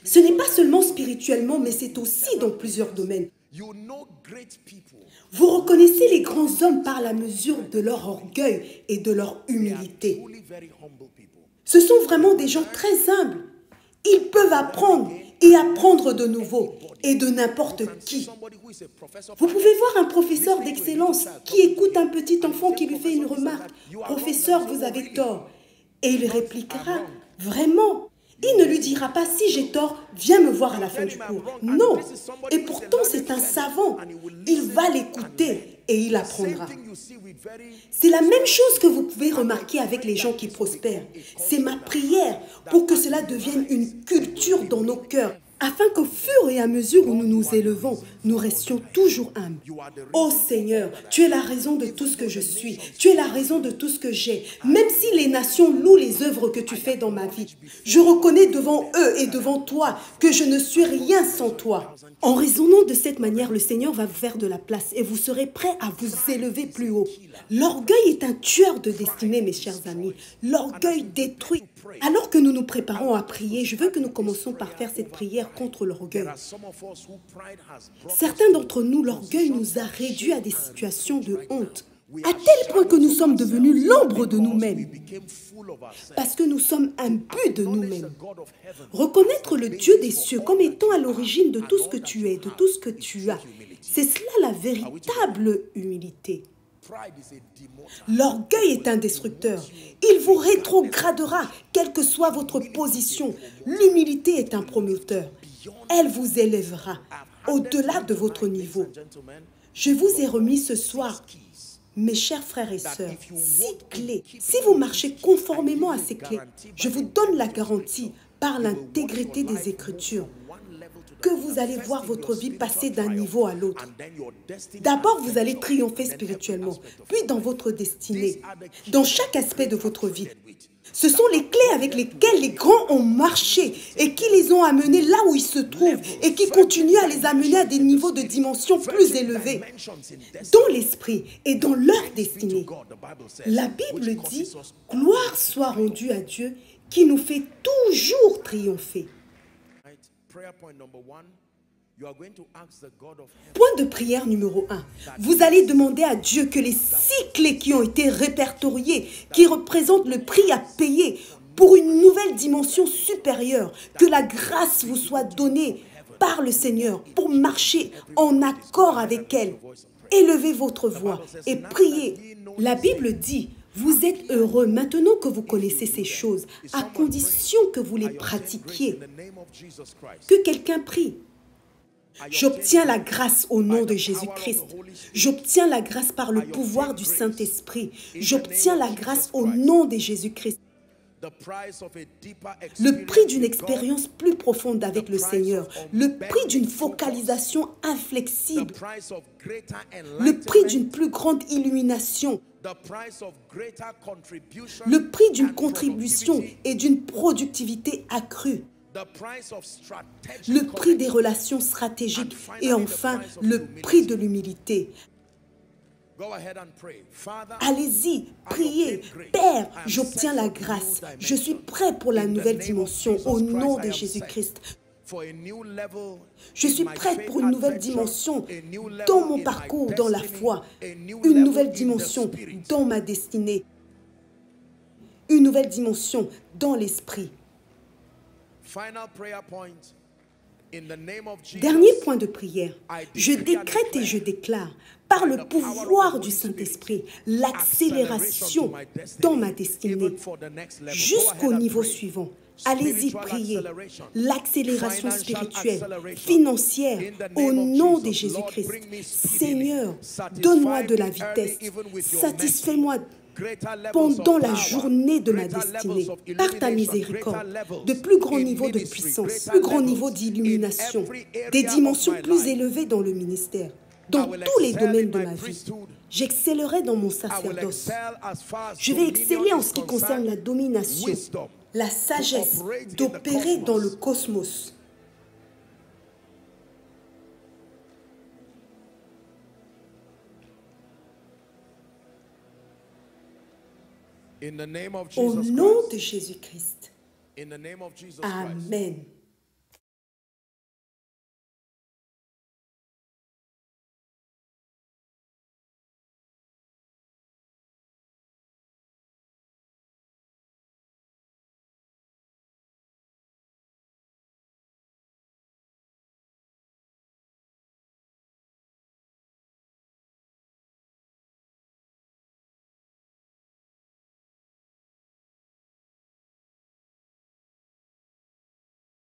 Ce n'est pas seulement spirituellement, mais c'est aussi dans plusieurs domaines. Vous reconnaissez les grands hommes par la mesure de leur orgueil et de leur humilité. Ce sont vraiment des gens très humbles. Ils peuvent apprendre et apprendre de nouveau et de n'importe qui. Vous pouvez voir un professeur d'excellence qui écoute un petit enfant qui lui fait une remarque. « Professeur, vous avez tort. » Et il répliquera « Vraiment ?» Il ne lui dira pas « Si j'ai tort, viens me voir à la fin du cours. » Non. Et pourtant, c'est un savant. Il va l'écouter et il apprendra. C'est la même chose que vous pouvez remarquer avec les gens qui prospèrent. C'est ma prière pour que cela devienne une culture dans nos cœurs. afin qu'au fur et à mesure où nous nous élevons, nous restions toujours humbles. Ô Seigneur, tu es la raison de tout ce que je suis, tu es la raison de tout ce que j'ai. Même si les nations louent les œuvres que tu fais dans ma vie, je reconnais devant eux et devant toi que je ne suis rien sans toi. En raisonnant de cette manière, le Seigneur va vous faire de la place et vous serez prêts à vous élever plus haut. L'orgueil est un tueur de destinée, mes chers amis. L'orgueil détruit. Alors que nous nous préparons à prier, je veux que nous commencions par faire cette prière contre l'orgueil. Certains d'entre nous, l'orgueil nous a réduits à des situations de honte, à tel point que nous sommes devenus l'ombre de nous-mêmes, parce que nous sommes imbus de nous-mêmes. Reconnaître le Dieu des cieux comme étant à l'origine de tout ce que tu es, de tout ce que tu as, c'est cela la véritable humilité. L'orgueil est un destructeur. Il vous rétrogradera, quelle que soit votre position. L'humilité est un promoteur. Elle vous élèvera au-delà de votre niveau. Je vous ai remis ce soir, mes chers frères et sœurs, 6 clés. Si vous marchez conformément à ces clés, je vous donne la garantie par l'intégrité des Écritures que vous allez voir votre vie passer d'un niveau à l'autre. D'abord, vous allez triompher spirituellement, puis dans votre destinée, dans chaque aspect de votre vie. Ce sont les clés avec lesquelles les grands ont marché et qui les ont amenés là où ils se trouvent et qui continuent à les amener à des niveaux de dimension plus élevés dans l'esprit et dans leur destinée. La Bible dit « Gloire soit rendue à Dieu qui nous fait toujours triompher ». Point de prière numéro 1. Vous allez demander à Dieu que les 6 clés qui ont été répertoriées, qui représentent le prix à payer pour une nouvelle dimension supérieure, que la grâce vous soit donnée par le Seigneur pour marcher en accord avec elle. Élevez votre voix et priez. La Bible dit « Vous êtes heureux maintenant que vous connaissez ces choses, à condition que vous les pratiquiez. » Que quelqu'un prie. J'obtiens la grâce au nom de Jésus-Christ. J'obtiens la grâce par le pouvoir du Saint-Esprit. J'obtiens la grâce au nom de Jésus-Christ. Le prix d'une expérience plus profonde avec le Seigneur, le prix d'une focalisation inflexible, le prix d'une plus grande illumination, le prix d'une contribution et d'une productivité accrue, le prix des relations stratégiques et enfin le prix de l'humilité. Allez-y, priez. Père, j'obtiens la grâce. Je suis prêt pour la nouvelle dimension au nom de Jésus-Christ. Je suis prêt pour une nouvelle dimension dans mon parcours, dans la foi. Une nouvelle dimension dans ma destinée. Une nouvelle dimension dans l'esprit. Dernier point de prière, je décrète et je déclare, par le pouvoir du Saint-Esprit, l'accélération dans ma destinée, jusqu'au niveau suivant. Allez-y, priez. L'accélération spirituelle, financière, au nom de Jésus-Christ. Seigneur, donne-moi de la vitesse, satisfais-moi pendant la journée de ma destinée, par ta miséricorde, de plus grands niveaux de puissance, plus grands niveaux d'illumination, des dimensions plus élevées dans le ministère, dans tous les domaines de ma vie. J'excellerai dans mon sacerdoce. Je vais exceller en ce qui concerne la domination, la sagesse d'opérer dans le cosmos. Au nom de Jésus-Christ. Amen.